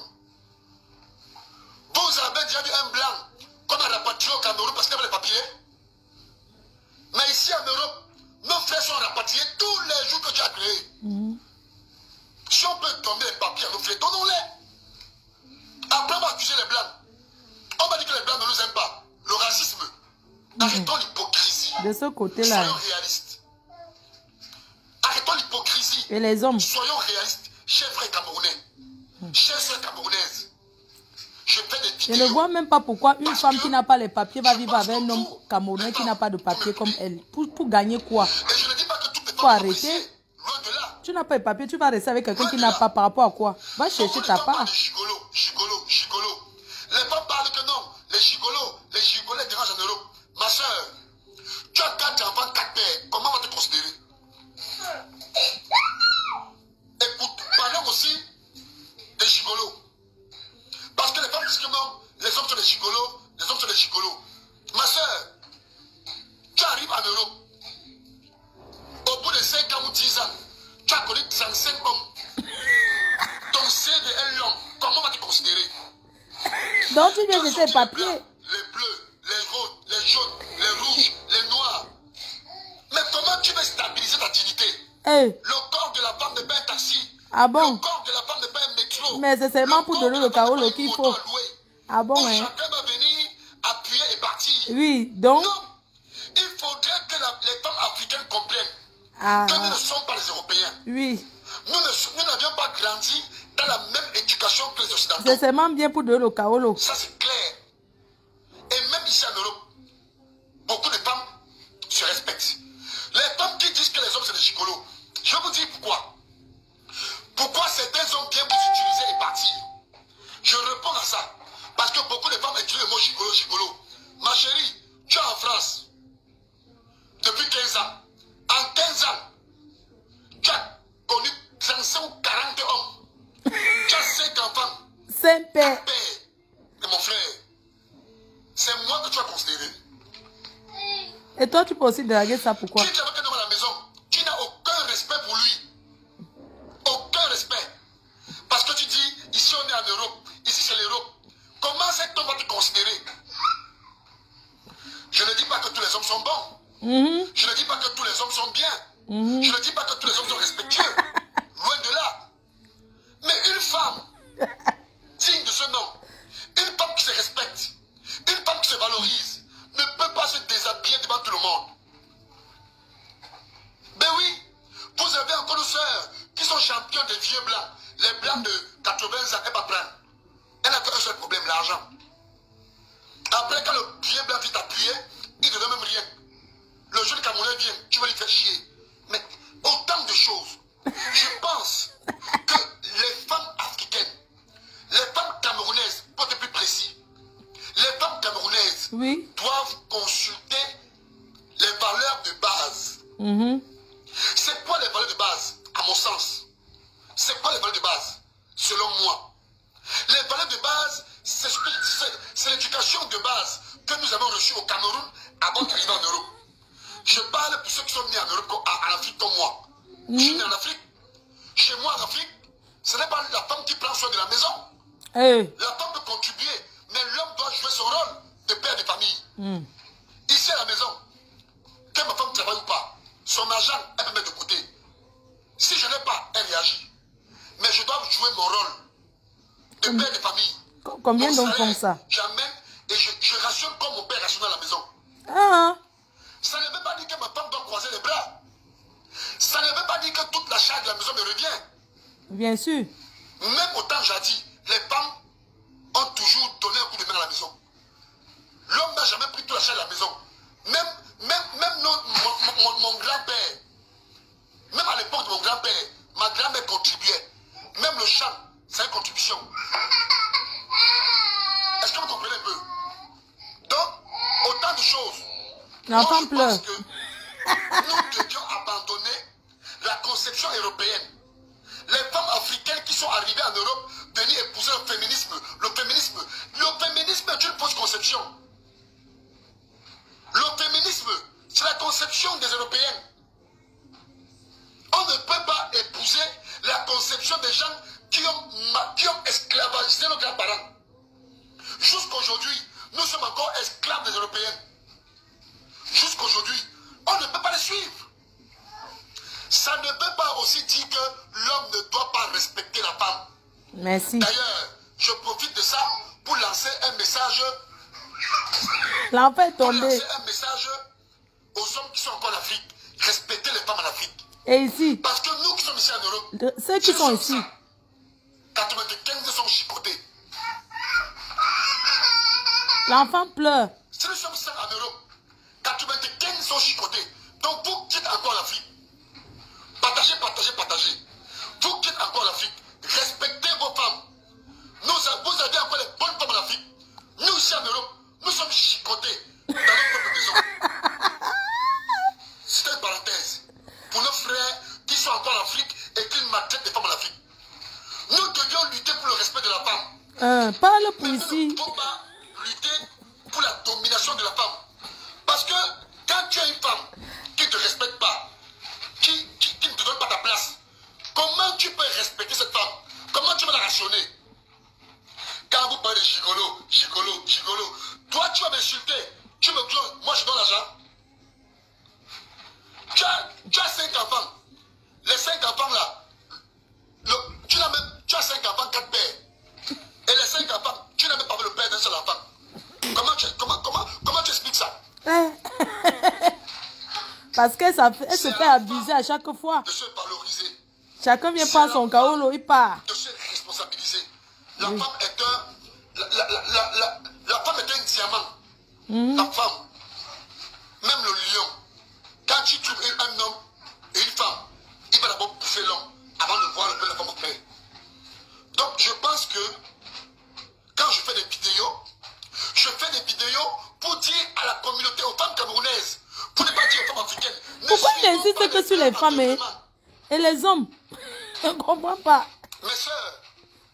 Speaker 2: Vous avez déjà vu un blanc qu'on a rapatrié au Cameroun parce qu'il avait les papiers? Mais ici en Europe, nos frères sont rapatriés tous les jours que tu as créé. Si on peut donner les papiers à nos frères, donnons-les. Après, on va accuser les blancs. On va dire que les blancs ne nous aiment pas. Le racisme. Arrêtons l'hypocrisie.
Speaker 1: De ce côté-là.
Speaker 2: Soyons réalistes. Arrêtons l'hypocrisie.
Speaker 1: Et les hommes?
Speaker 2: Soyons réalistes. Chers frères camerounais. Chers sœurs camerounaises. Je fais des vidéos.
Speaker 1: Je ne vois même pas pourquoi une femme qui n'a pas les papiers va vivre avec un homme camerounais qui n'a pas de papiers comme elle. Pour gagner quoi?
Speaker 2: Et je ne dis pas que toutes les femmes
Speaker 1: faut arrêter.
Speaker 2: Loin de là.
Speaker 1: Tu n'as pas de papier, tu vas rester avec quelqu'un qui n'a pas par rapport à quoi? Va chercher ta part.
Speaker 2: Gigolo. Les femmes parlent que non. Les gigolos dérangent en Europe. Ma soeur, tu as 4 enfants, 4 pères. Comment va te considérer? Écoute, parlons aussi des gigolos. Parce que les femmes disent que non, les hommes sont des gigolos, les hommes sont des gigolos. Ma soeur, tu arrives en Europe. Au bout de 5 ans ou 10 ans, tu as connu 35 hommes. Ton CV est long. Comment va te considérer?
Speaker 1: Donc tu viens de tes papiers.
Speaker 2: Les bleus, les roses, les jaunes, les rouges, les noirs. Mais comment tu veux stabiliser ta dignité?
Speaker 1: Hey.
Speaker 2: Le corps de la femme n'est pas un taxi.
Speaker 1: Ah bon?
Speaker 2: Le corps de la femme n'est pas un métro.
Speaker 1: Mais c'est seulement pour donner le Kaolo qu'il faut. Ah bon, hein?
Speaker 2: Chacun va venir appuyer et partir.
Speaker 1: Oui, donc.
Speaker 2: Non. Il faudrait que les femmes africaines comprennent que nous ne sommes pas les Européens.
Speaker 1: Oui.
Speaker 2: Nous n'avions pas grandi dans la même éducation que les Occidentaux.
Speaker 1: C'est seulement bien pour donner le Kaolo.
Speaker 2: Ça, c'est clair. Et même ici en Europe, beaucoup de femmes se respectent. Les femmes qui disent que les hommes, c'est des gigolos. Je vais vous dire pourquoi. Pourquoi certains hommes viennent vous utiliser et partir? Je réponds à ça. Parce que beaucoup de femmes utilisent le mot gigolo. Ma chérie, tu es en France depuis 15 ans. En 15 ans, tu as connu 35 ou 40 hommes. Tu as 5 enfants.
Speaker 1: 5 pères.
Speaker 2: Et mon frère, c'est moi que tu as considéré.
Speaker 1: Et toi, tu peux aussi draguer ça, pourquoi?
Speaker 2: Tu es avec un homme à la maison, tu n'as aucun respect pour lui. Aucun respect. Parce que tu dis, ici on est en Europe, ici c'est l'Europe. Comment cet homme va te considérer? Je ne dis pas que tous les hommes sont bons. Je ne dis pas que tous les hommes sont bien. Je ne dis pas que tous les hommes sont respectueux. Loin de là. Mais une femme digne de ce nom, une femme qui se respecte, une femme qui se valorise, ne peut pas se déshabiller devant tout le monde. Ben oui, vous avez encore nos sœurs qui sont champions des vieux blancs. Les blancs de 80 ans, elle va prendre. Elle n'a qu'un seul problème, l'argent. Après, quand le vieux blanc vient t'appuyer, il ne donne même rien. Le jeune Camerounais vient, tu vas lui faire chier. Mais autant de choses. Je pense que les femmes africaines, les femmes camerounaises, pour être plus précis, les femmes camerounaises doivent consulter les valeurs de base. C'est quoi les valeurs de base, à mon sens? C'est quoi les valeurs de base, selon moi? Les valeurs de base, c'est l'éducation de base que nous avons reçue au Cameroun avant d'arriver en Europe. Je parle pour ceux qui sont nés en Europe, en Afrique comme moi. Je suis né en Afrique. Chez moi en Afrique, ce n'est pas la femme qui prend soin de la maison. La femme peut contribuer, mais l'homme doit jouer son rôle de père de famille. Ici à la maison, que ma femme travaille ou pas, son argent, elle peut mettre de côté. Si je n'ai pas, elle réagit. Mais je dois jouer mon rôle de père de famille.
Speaker 1: Combien d'hommes font ça?
Speaker 2: J'amène et je rationne comme mon père rationne à la maison. Ça ne veut pas dire que ma femme doit croiser les bras. Ça ne veut pas dire que toute la charge de la maison me revient. Bien sûr. Même au temps jadis, les femmes ont toujours donné un coup de main à la maison. L'homme n'a jamais pris toute la charge de la maison. Même mon grand-père, même à l'époque de mon grand-père, ma grand-mère contribuait. Même le champ, c'est une contribution. Est-ce que vous comprenez un peu? Donc, autant de choses.
Speaker 1: L'enfant pleure.
Speaker 2: Je pense que nous devions abandonner la conception européenne. Les femmes africaines qui sont arrivées en Europe venir épouser le féminisme. Le féminisme est une fausse conception. Le féminisme, c'est la conception des Européennes. On ne peut pas épouser la conception des gens qui ont esclavagisé nos grands-parents. Jusqu'aujourd'hui, nous sommes encore esclaves des Européens. Jusqu'aujourd'hui, on ne peut pas les suivre. Ça ne veut pas aussi dire que l'homme ne doit pas respecter la femme. Merci. D'ailleurs, je profite de ça pour lancer un message.
Speaker 1: L'enfant est tombé.
Speaker 2: Pour lancer un message aux hommes qui sont encore en Afrique. Respectez les femmes en Afrique.
Speaker 1: Et ici.
Speaker 2: Parce que nous qui sommes ici en Europe,
Speaker 1: ceux qui sont ici,
Speaker 2: 95 sont chicotés.
Speaker 1: L'enfant pleure.
Speaker 2: Si nous sommes ça en Europe, 95 sont chicotés. Donc vous qui êtes encore en Afrique, Partagez, partagez, partagez. Vous qui êtes encore en Afrique, respectez vos femmes. Vous avez encore les bonnes femmes en Afrique. Nous, ici en Europe, nous sommes chicotés dans notre propre maison. C'est une parenthèse. Pour nos frères qui sont encore en Afrique et qui maltraitent les femmes en Afrique. Nous devions lutter pour le respect de la femme.
Speaker 1: Parle pour
Speaker 2: Mais
Speaker 1: ici.
Speaker 2: nous ne pouvons pas lutter pour la domination de la femme. Parce que quand tu as une femme qui ne te respecte pas, qui ne te donne pas ta place, comment tu peux respecter cette femme? Comment tu vas la rationner? Quand vous parlez de gigolo, gigolo, gigolo, toi tu vas m'insulter. Tu me dis, moi je donne l'argent. Tu as 5 enfants. Les 5 enfants là, tu as 5 enfants, 4 pères. Et les 5 enfants, tu n'as même pas le père d'un seul enfant. Comment tu expliques ça?
Speaker 1: Parce qu'elle se fait abuser à chaque fois.
Speaker 2: De se valoriser.
Speaker 1: Chacun vient prendre son kaolo, il part.
Speaker 2: De se responsabiliser. La femme est la femme est un diamant. La femme, même le lion, quand tu trouves un homme et une femme, il va d'abord bouffer l'homme avant de voir la femme opérer. Donc je pense que quand je fais des vidéos pour dire à la communauté, aux femmes camerounaises, pour ne pas dire aux femmes africaines.
Speaker 1: Pourquoi il insiste que sur les femmes et les hommes? Je ne comprends pas.
Speaker 2: Mes soeurs,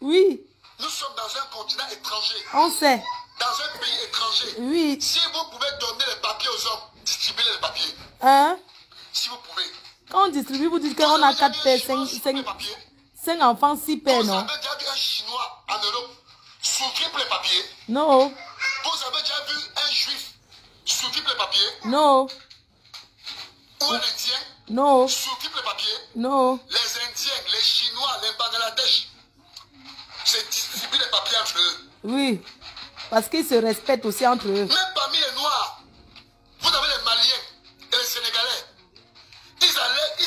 Speaker 1: oui.
Speaker 2: Nous sommes dans un continent étranger.
Speaker 1: On sait.
Speaker 2: Dans un pays étranger.
Speaker 1: Oui.
Speaker 2: Si vous pouvez donner les papiers aux hommes, distribuez les papiers.
Speaker 1: Hein?
Speaker 2: Si vous pouvez.
Speaker 1: Quand on distribue, vous dites qu'on a 4 pères, 5 enfants, 6 pères, non?
Speaker 2: Vous avez déjà vu un Chinois en Europe souffrir pour les papiers?
Speaker 1: Non.
Speaker 2: Vous avez déjà vu un Juif souffrir pour les papiers?
Speaker 1: Non.
Speaker 2: Ou un Indien?
Speaker 1: Non.
Speaker 2: Souffrir pour les papiers?
Speaker 1: Non.
Speaker 2: Les Indiens, les Chinois, les Bangladesh, c'est distribuer les papiers entre eux.
Speaker 1: Oui. Parce qu'ils se respectent aussi entre eux.
Speaker 2: Même parmi les Noirs, vous avez les Maliens et les Sénégalais. Ils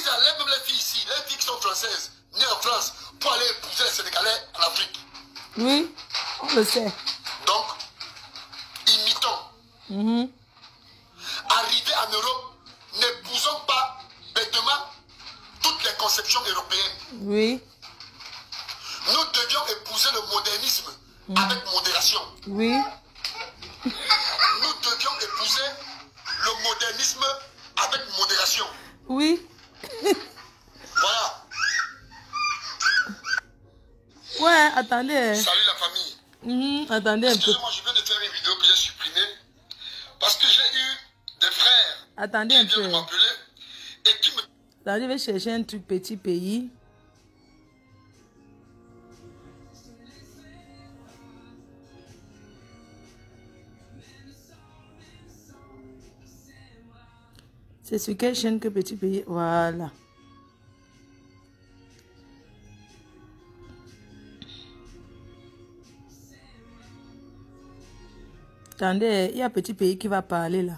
Speaker 2: allaient même les filles ici, les filles qui sont françaises, nées en France, pour aller épouser les Sénégalais en Afrique.
Speaker 1: Oui, on le sait.
Speaker 2: Donc, imitons. Arrivés en Europe, n'épousons pas bêtement toutes les conceptions européennes.
Speaker 1: Oui.
Speaker 2: Nous devions épouser le modernisme avec modération.
Speaker 1: Oui.
Speaker 2: Nous devions épouser le modernisme avec modération.
Speaker 1: Oui.
Speaker 2: Voilà.
Speaker 1: Ouais, attendez.
Speaker 2: Salut la famille.
Speaker 1: Attendez un peu.
Speaker 2: Excusez-moi, je viens de faire une vidéo que j'ai supprimée parce que j'ai eu des frères
Speaker 1: Attendez un
Speaker 2: qui viennent
Speaker 1: peu.
Speaker 2: de m'appeler et qui me...
Speaker 1: Attendez, je vais chercher un truc petit pays. C'est sur quelle chaîne que petit pays? Voilà. Attendez, il y a petit pays qui va parler là.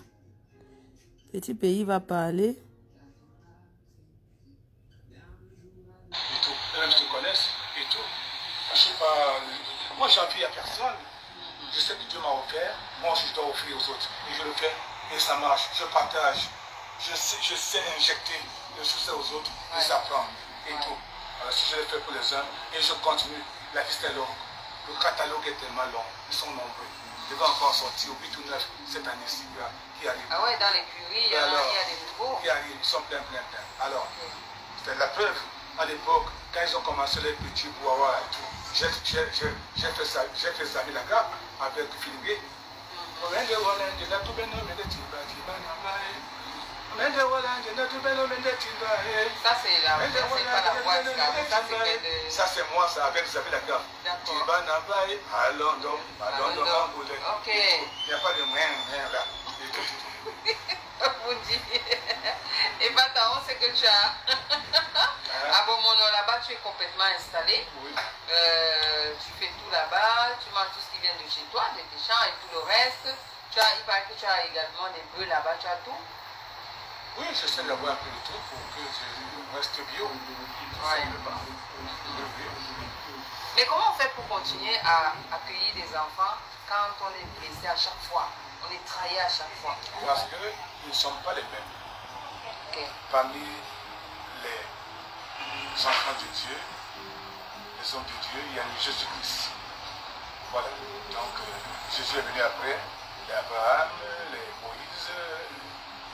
Speaker 1: Petit pays va parler.
Speaker 3: Et tout. Même je te connaisse et tout. Je sais pas. Moi, j'appuie à personne. Je sais que Dieu m'a offert. Moi, je dois offrir aux autres. Et je le fais. Et ça marche. Je partage. Je sais injecter le succès aux autres. Et ça prend. Et tout. Alors, si je le fais pour les uns, et je continue, la liste est longue. Le catalogue est tellement long. Ils sont nombreux. Il va encore sortir au 8 ou 9 cette année-ci qui arrive.
Speaker 4: Ah ouais, dans l'écurie, il y a des nouveaux.
Speaker 3: Qui arrivent, ils sont plein. Alors, c'est la preuve. À l'époque, quand ils ont commencé les petits bouawa et tout, j'ai fait ça avec la grappe, avec Philippe.
Speaker 4: Ça, c'est la voix,
Speaker 3: ça, c'est moi, ça, avec la grappe.
Speaker 4: Ok.
Speaker 3: Il n'y a pas de moyen là.
Speaker 4: Vous dites. Et Bataon, c'est que tu as. À Bomono, là-bas, tu es complètement installé.
Speaker 3: Oui.
Speaker 4: Tu fais tout là-bas, tu manges tout ce qui vient de chez toi, de tes champs et tout le reste. Il paraît que tu as également des bœufs là-bas, tu as tout.
Speaker 3: Oui, j'essaie d'avoir un peu de tout pour que je reste bio.
Speaker 4: Ouais. Mais comment on fait pour continuer à accueillir des enfants quand on est blessé à chaque fois? On est trahi à chaque fois.
Speaker 3: Parce que nous ne sommes pas les mêmes.
Speaker 4: Okay.
Speaker 3: Parmi les les enfants de Dieu, les hommes de Dieu, il y a le Jésus-Christ. Voilà. Donc, Jésus est venu après, les Abraham, les Moïse,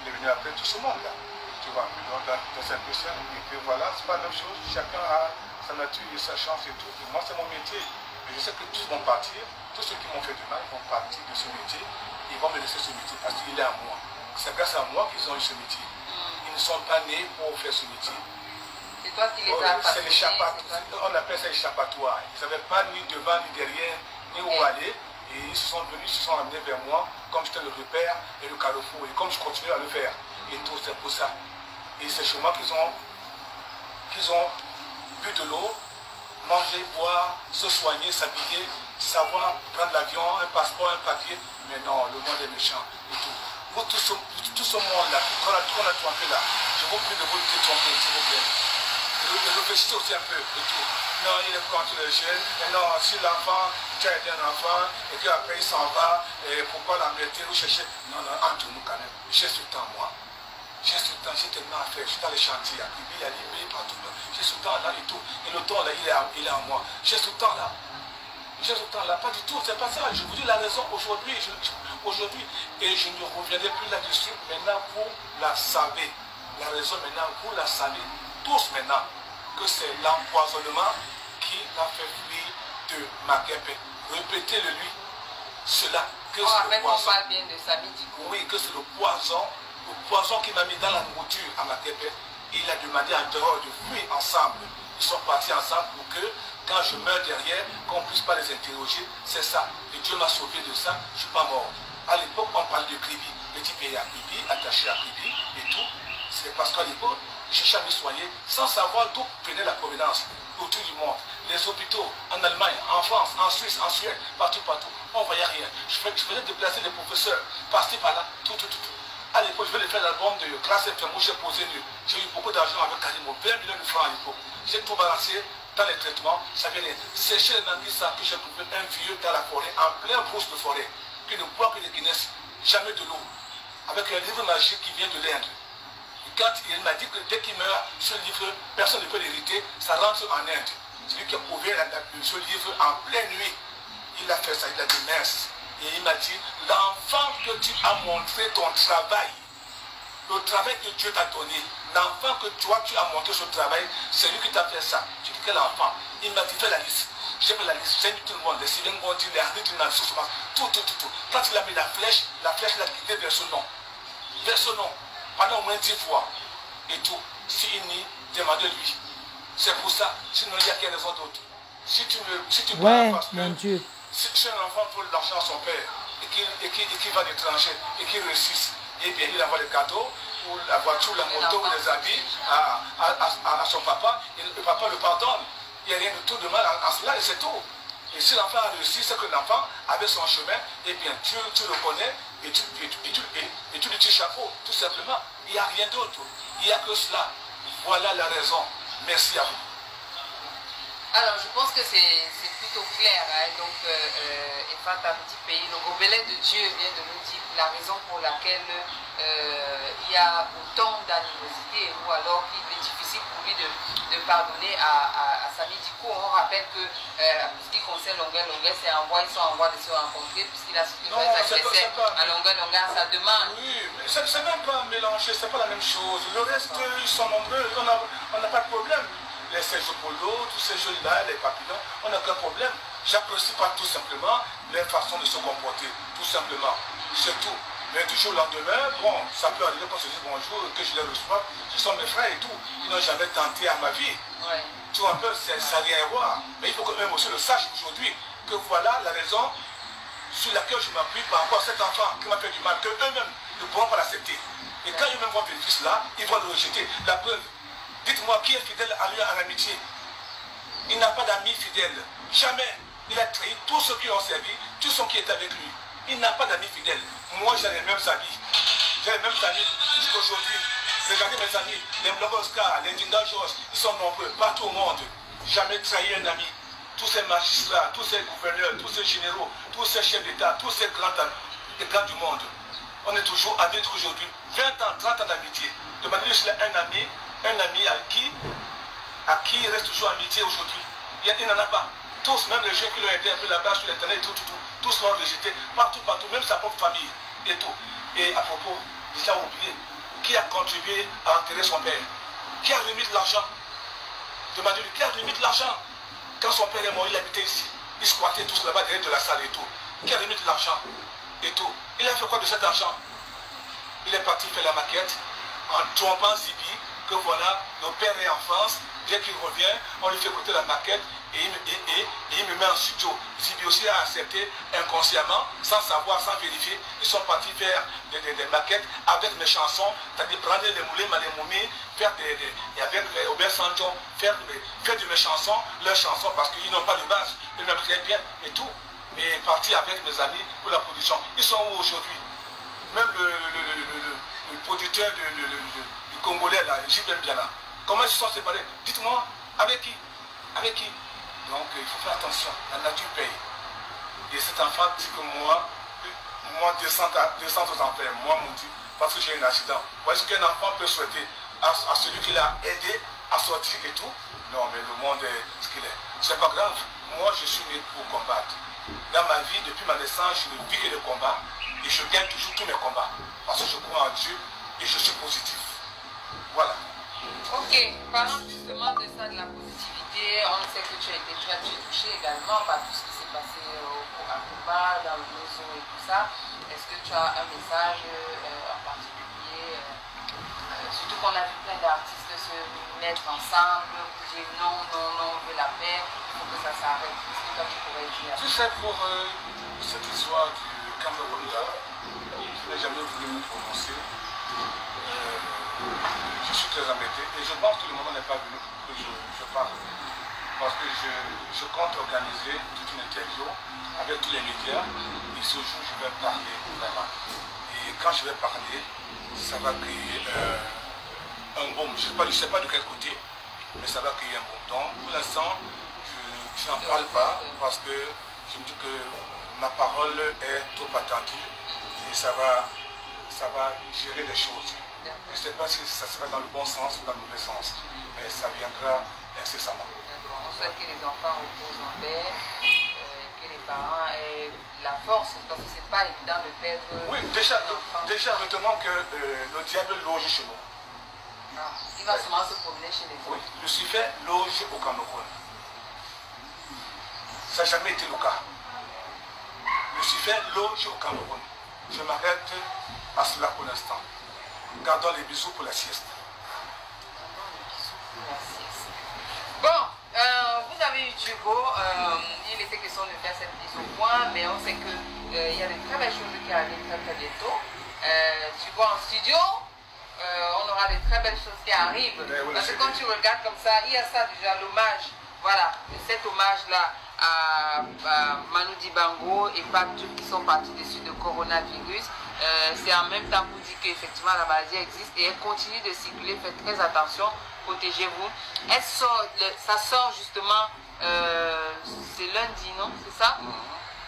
Speaker 3: il est venu après tout ce monde-là. Tu vois, donc dans cette personne, et que voilà, c'est pas la même chose, chacun a sa nature et sa chance et tout. Et moi, c'est mon métier. Et je sais que tous vont partir, tous ceux qui m'ont fait du mal vont partir de ce métier, ils vont me laisser ce métier parce qu'il est à moi. C'est grâce à moi qu'ils ont eu ce métier. Ils ne sont pas nés pour faire ce métier.
Speaker 4: C'est toi qui les as
Speaker 3: C'est l'échappatoire. On appelle ça échappatoire. Ils n'avaient pas ni devant ni derrière, ni où aller. Et ils se sont venus, ils se sont amenés vers moi, comme j'étais le repère et le carrefour. Et comme je continue à le faire. Et tout, c'est pour ça. Et c'est chez moi qu'ils ont bu de l'eau, manger, boire, se soigner, s'habiller, savoir prendre l'avion, un passeport, un papier. Mais non, le monde est méchant et tout. Vous, tout ce monde-là, qu'on a trompé là, je vous prie de vous détromper, s'il vous plaît. De réfléchir aussi un peu et tout. Non, il est contre les jeunes. Et non, si l'enfant, tu as aidé un enfant, et qu'après il s'en va, et pourquoi l'embêter ou chercher? Non, non, entre nous quand même. J'ai ce temps, moi. J'ai ce temps, j'ai tellement à faire. Je suis dans les chantiers, à Bibi, à Libé, partout. J'ai ce temps-là et tout. Et le temps là, il est à moi. J'ai ce temps-là. J'ai ce temps-là, pas du tout, c'est pas ça. Je vous dis la raison aujourd'hui, et je ne reviendrai plus là-dessus. Maintenant, vous la savez. La raison, maintenant, vous la savez tous maintenant, que c'est l'empoisonnement qui l'a fait fuir de Makepe. Répétez-le lui, cela, que c'est le poison.
Speaker 4: On parle bien de Samy Diko.
Speaker 3: Oui, que c'est le poison qui m'a mis dans la nourriture à Makepe. Il a demandé à dehors de fuir ensemble. Ils sont partis ensemble pour que, quand je meurs derrière, qu'on ne puisse pas les interroger. C'est ça. Et Dieu m'a sauvé de ça, je ne suis pas mort. À l'époque, on parlait de Kribi. Le type est à Kribi, attaché à Kribi et tout. C'est parce qu'à l'époque, je cherchais à me soigner sans savoir d'où venait la provenance autour du monde. Les hôpitaux, en Allemagne, en France, en Suisse, en Suède, partout, on ne voyait rien. Je faisais déplacer les professeurs, par-ci, par-là, tout. À l'époque, je vais faire l'album de classe FM où j'ai posé nu. J'ai eu beaucoup d'argent avec Karimo, 20 millions de francs à l'époque. J'ai tout balancé dans les traitements, ça vient c'est chez les Nanguissa que j'ai trouvé un vieux dans la forêt, en plein brousse de forêt, qui ne boit que des Guinness, jamais de l'eau, avec un livre magique qui vient de l'Inde. Quand il m'a dit que dès qu'il meurt, ce livre, personne ne peut l'hériter, ça rentre en Inde. C'est lui qui a ouvert ce livre en pleine nuit. Il a fait ça, il a dit mince. Et il m'a dit, l'enfant que tu as montré ton travail, le travail que Dieu t'a donné, l'enfant que toi tu as montré ce travail, c'est lui qui t'a fait ça. Tu dis quel enfant? Il m'a dit, fais la liste. J'ai fait la liste, j'ai mis tout le monde, les Sylvain Gondi, les Hardy, tout. Quand il a mis la flèche l'a guidé vers son nom. Vers son nom. Pendant au moins 10 fois. Et tout. Si il nie, demandez-lui. C'est pour ça. Sinon, il y a quelle raison d'autre. Si tu
Speaker 1: ouais,
Speaker 3: parce que
Speaker 1: mon Dieu.
Speaker 3: Si un enfant vole l'argent à son père et qu'il va à l'étranger et qu'il réussisse, eh bien, il envoie le cadeau, ou la voiture, la moto, ou les habits à son papa, et le papa le pardonne. Il n'y a rien de tout de mal en cela, et c'est tout. Et si l'enfant a réussi, c'est que l'enfant avait son chemin, eh bien, tu le connais, et tu lui tires chapeau, tout simplement. Il n'y a rien d'autre. Il n'y a que cela. Voilà la raison. Merci à vous.
Speaker 4: Alors, je pense que c'est plutôt clair. Hein? Donc, Efat, un petit pays, le gobelet de Dieu vient de nous dire la raison pour laquelle il y a autant d'animosité, ou alors qu'il est difficile pour lui de pardonner à Samy Diko. On rappelle que, pour ce qui concerne Longueur, ils sont en voie de se rencontrer, puisqu'il a soutenu à Longueur à sa demande.
Speaker 3: Oui, mais c'est même pas mélangé, c'est pas la même chose. Le reste, ils sont nombreux, on n'a pas de problème. Les Sergio Polo, tous ces jeux-là, les papillons, on n'a aucun problème. J'apprécie pas tout simplement leur façon de se comporter, tout simplement. C'est tout. Mais du jour au lendemain, bon, ça peut arriver qu'on se dise bonjour, que je les reçois, ce sont mes frères et tout. Ils n'ont jamais tenté à ma vie. Ouais. Tu vois un peu, ça n'a rien à voir. Mais il faut que eux aussi le sachent aujourd'hui, que voilà la raison sur laquelle je m'appuie par rapport à cet enfant qui m'a fait du mal, qu'eux-mêmes ne pourront pas l'accepter. Et quand ils-mêmes vont vivre cela, ils vont le rejeter. La preuve, dites-moi qui est fidèle à lui en amitié. Il n'a pas d'amis fidèles. Jamais. Il a trahi tous ceux qui l'ont servi, tous ceux qui étaient avec lui. Il n'a pas d'amis fidèles. Moi, j'ai les mêmes amis. J'ai les mêmes amis jusqu'à aujourd'hui. Regardez mes amis, les Blogoscar, les Dinda George, ils sont nombreux, partout au monde. Jamais trahi un ami. Tous ces magistrats, tous ces gouverneurs, tous ces généraux, tous ces chefs d'État, tous ces grands du monde. On est toujours amis aujourd'hui. 20 ans, 30 ans d'amitié. Demandez-lui s'il a un ami à qui qui restent toujours amitié aujourd'hui. Il n'en a pas. Tous, même les jeunes qui l'ont été un peu là-bas sur l'internet et tout, tous l'ont rejeté. Partout, même sa propre famille et tout. Et à propos, déjà oublié, qui a contribué à enterrer son père? Qui a remis de l'argent? Demandez-lui, qui a remis de l'argent? Quand son père est mort, il habitait ici. Ils squattaient tous là-bas derrière de la salle et tout. Qui a remis de l'argent et tout? Il a fait quoi de cet argent? Il est parti faire la maquette en trompant Zibi, que voilà, nos pères et enfance, dès qu'il revient, on lui fait écouter la maquette et il me met en studio. Zibi aussi a accepté inconsciemment, sans savoir, sans vérifier. Ils sont partis faire des maquettes avec mes chansons, c'est-à-dire prendre les moulins, les momies, faire et avec Aubert Sanjo, faire de mes chansons, leurs chansons, parce qu'ils n'ont pas de base, ils m'aiment très bien et tout. Et parti avec mes amis pour la production. Ils sont où aujourd'hui? Même le producteur du Congolais, là, J.P. Biala. Comment ils se sont séparés? Dites-moi, avec qui? Avec qui? Donc il faut faire attention, la nature paye. Et cet enfant dit que moi descends aux enfers, moi mon Dieu, parce que j'ai un accident. Voyez ce qu'un enfant peut souhaiter à celui qui l'a aidé à sortir et tout? Non, mais le monde est ce qu'il est. C'est pas grave, moi je suis né pour combattre. Dans ma vie, depuis ma naissance, je ne vis que le combat et je gagne toujours tous mes combats. Parce que je crois en Dieu et je suis positif. Voilà.
Speaker 4: Ok, parlons justement de ça, de la positivité. On sait que tu as été touché également par tout ce qui s'est passé à Cuba, dans le Nozo et tout ça. Est-ce que tu as un message en particulier, surtout qu'on a vu plein d'artistes se mettre ensemble pour dire non, on veut la paix, il faut que ça s'arrête. Qu'est-ce que toi tu pourrais dire?
Speaker 3: Tu sais, pour cette histoire du Cameroun là, je n'ai jamais voulu me prononcer. Je suis très embêté et je pense que le moment n'est pas venu pour que je parle. Parce que je compte organiser toute une interview avec tous les médias et ce jour je vais parler vraiment. Et quand je vais parler, ça va créer un boom. Je ne sais pas de quel côté, mais ça va créer un boom. Donc pour l'instant, je n'en parle pas parce que je me dis que ma parole est trop attentive et ça va gérer les choses. Je ne sais pas si ça sera dans le bon sens ou dans le mauvais sens, mais ça viendra incessamment.
Speaker 4: On souhaite que les enfants reposent en paix, que les parents aient la force, parce que ce n'est pas évident de perdre.
Speaker 3: Oui, déjà retenons que le diable loge chez nous.
Speaker 4: Ah, il va sûrement se promener chez les autres.
Speaker 3: Oui, Lucifer loge au Cameroun. Ça n'a jamais été le cas. Lucifer loge au Cameroun. Je m'arrête à cela pour l'instant. Gardons les bisous pour la sieste.
Speaker 4: Bon, vous avez eu Djugo, il était question de faire cette mise au point, mais on sait qu'il y a de très belles choses qui arrivent très bientôt. Djugo en studio, on aura de très belles choses qui arrivent. Parce que quand tu regardes comme ça, il y a ça déjà, l'hommage, voilà, cet hommage-là à Manu Dibango et Pape qui sont partis dessus de coronavirus. C'est en même temps pour dire qu'effectivement la maladie existe et elle continue de circuler. Faites très attention, protégez-vous. Ça sort justement, c'est lundi, non? C'est ça?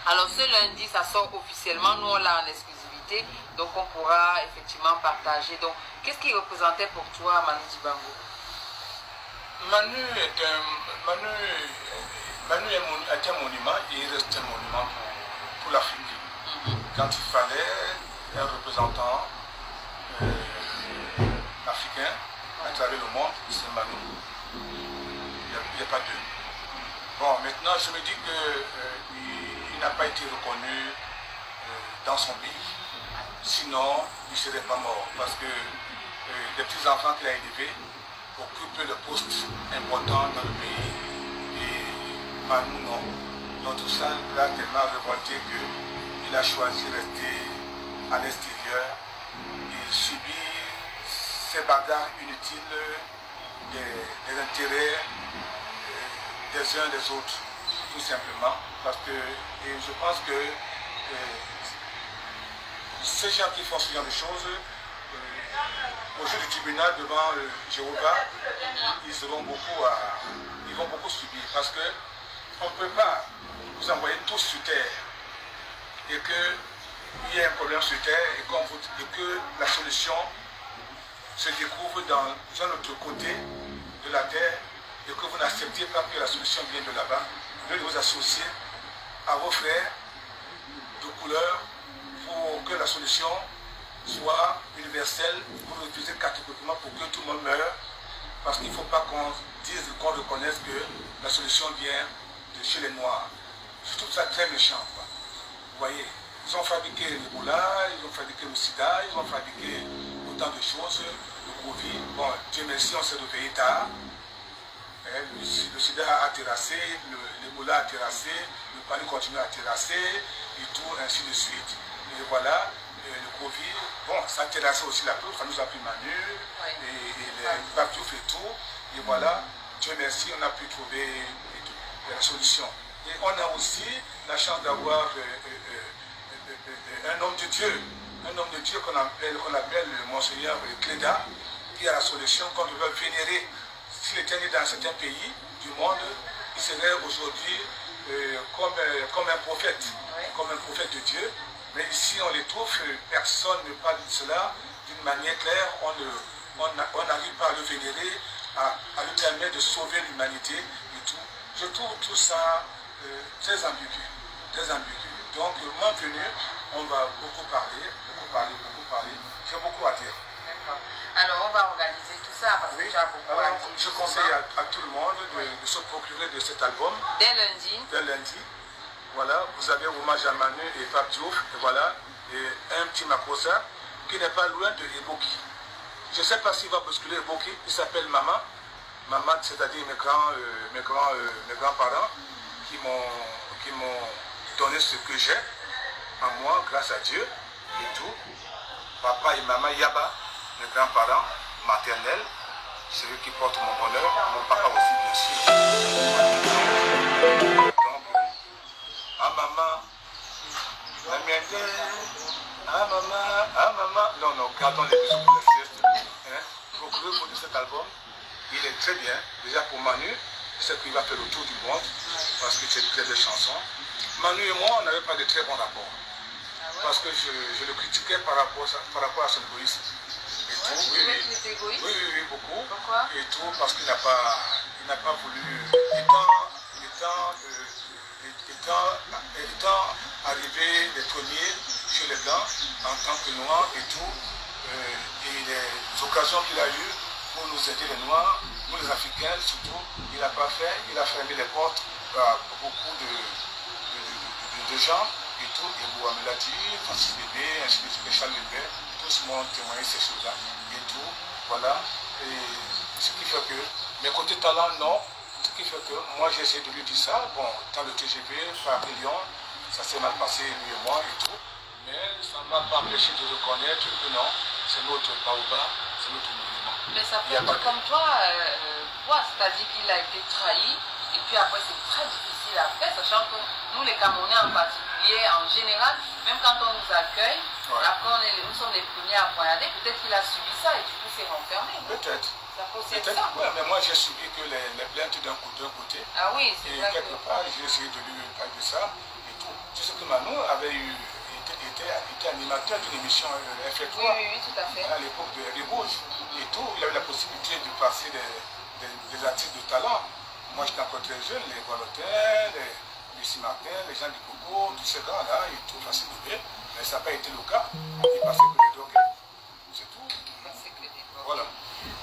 Speaker 4: Alors ce lundi, ça sort officiellement. Nous, on l'a en exclusivité. Donc on pourra effectivement partager. Donc, qu'est-ce qui représentait pour toi Manu Dibango?
Speaker 3: Manu est un monument et il reste un monument pour l'Afrique. Quand il fallait un représentant africain à travers le monde, c'est Manu. Il n'y a pas deux. Bon, maintenant, je me dis qu'il n'a pas été reconnu dans son pays. Sinon, il ne serait pas mort. Parce que les petits-enfants qu'il a élevés occupent le poste important dans le pays. Et Manu, non. Donc tout ça l'a tellement révolté qu'il a choisi de rester à l'extérieur et subir ces bagarres inutiles des intérêts des uns des autres, tout simplement. Parce que je pense que ces gens qui font ce genre de choses, au jour du tribunal devant Jéhovah, ils vont beaucoup subir. Parce qu'on ne peut pas vous envoyer tous sur terre et qu'il y ait un problème sur terre et que la solution se découvre dans un autre côté de la terre et que vous n'oubliez pas que la solution vient de là-bas. Vous devez vous associer à vos frères de couleur pour que la solution soit universelle. Vous refusez catégoriquement pour que tout le monde meure. Parce qu'il ne faut pas qu'on dise, qu'on reconnaisse que la solution vient de chez les Noirs. Je trouve ça très méchant. Quoi. Vous voyez, ils ont fabriqué l'Ebola, ils ont fabriqué le sida, ils ont fabriqué autant de choses. Le Covid, bon, Dieu merci, on s'est réveillé tard. Le sida a terrassé, l'Ebola a terrassé, le panique continue à terrasser, et tout, ainsi de suite. Et voilà, le Covid, bon, ça a terrassé aussi la peau, ça nous a pris Manu, et les papiouf et tout. Et voilà, Dieu merci, on a pu trouver la solution. Et on a aussi la chance d'avoir un homme de Dieu qu'on appelle le Monseigneur Cléda, qui a la solution qu'on devait vénérer. S'il était né dans un certain pays du monde, il serait aujourd'hui comme un prophète, de Dieu. Mais ici on les trouve, personne ne parle de cela d'une manière claire, on n'arrive pas à le vénérer, à lui permettre de sauver l'humanité et tout. Je trouve tout ça très ambigu, Donc le moment venu, on va beaucoup parler. J'ai beaucoup à dire.
Speaker 4: D'accord. Alors on va organiser tout ça parce que tu as beaucoup à dire.
Speaker 3: Je conseille à tout le monde de se procurer de cet album.
Speaker 4: Dès lundi.
Speaker 3: Voilà, vous avez hommage à Manu et Pape Diouf, et voilà, et un petit Makosa qui n'est pas loin de Eboki. Je ne sais pas s'il va bousculer Eboki, il s'appelle Maman. Maman, c'est-à-dire mes grands-parents qui m'ont donné ce que j'ai à moi, grâce à Dieu et tout. Papa et maman Yaba, mes grands-parents maternels, c'est eux qui portent mon bonheur, mon papa aussi bien sûr. Donc, à maman, non, gardons les bisous pour les siestes. Procurez pour cet album, il est très bien, déjà pour Manu, je sais qu'il va faire le tour du monde, parce que c'est très des chansons. Manu et moi, on n'avait pas de très bons rapports. Parce que je le critiquais par rapport à son égoïsme. Oui, beaucoup.
Speaker 4: Pourquoi?
Speaker 3: Et tout, parce qu'il n'a pas voulu, étant arrivé les premiers chez les Blancs, en tant que Noirs et tout, et les occasions qu'il a eues pour nous aider les Noirs, nous les Africains surtout, il n'a pas fait, il a fermé les portes à beaucoup de gens. Et tout, et Bouham l'a dit, Francis Bébé, ainsi de suite, Charles Lebert, tous m'ont témoigné ces choses-là, et tout, voilà. Et ce qui fait que, mes côtés talents, non, ce qui fait que, moi j'ai essayé de lui dire ça, bon, dans le TGV, par Lyon, ça s'est mal passé, lui et moi, et tout, mais ça ne m'a pas empêché de reconnaître que non, c'est notre Baoba, c'est notre mouvement.
Speaker 4: Mais ça peut être comme toi, c'est-à-dire qu'il a été trahi, et puis après c'est très difficile à faire, sachant que nous les Camerounais en particulier, en général, même quand on nous accueille, après nous sommes les premiers à poignarder, peut-être qu'il a subi ça et du coup c'est renfermé.
Speaker 3: Peut-être.
Speaker 4: Ça peut aussi être ça.
Speaker 3: Oui, mais moi j'ai subi que les plaintes d'un côté.
Speaker 4: Ah oui, c'est vrai.
Speaker 3: Et quelque part, j'ai essayé de lui parler de ça et tout. Tu sais que Manu avait été animateur d'une émission FF3.
Speaker 4: Oui, tout à fait.
Speaker 3: À l'époque de Rebouge et tout, il avait la possibilité de passer des artistes de talent. Moi j'étais encore très jeune, les volontaires, les Lucie Martin, les gens du Coco, tous ces gars-là, ils tout facile de bien. Mais ça n'a pas été le cas. Ils passaient que les drogués. C'est tout. Voilà.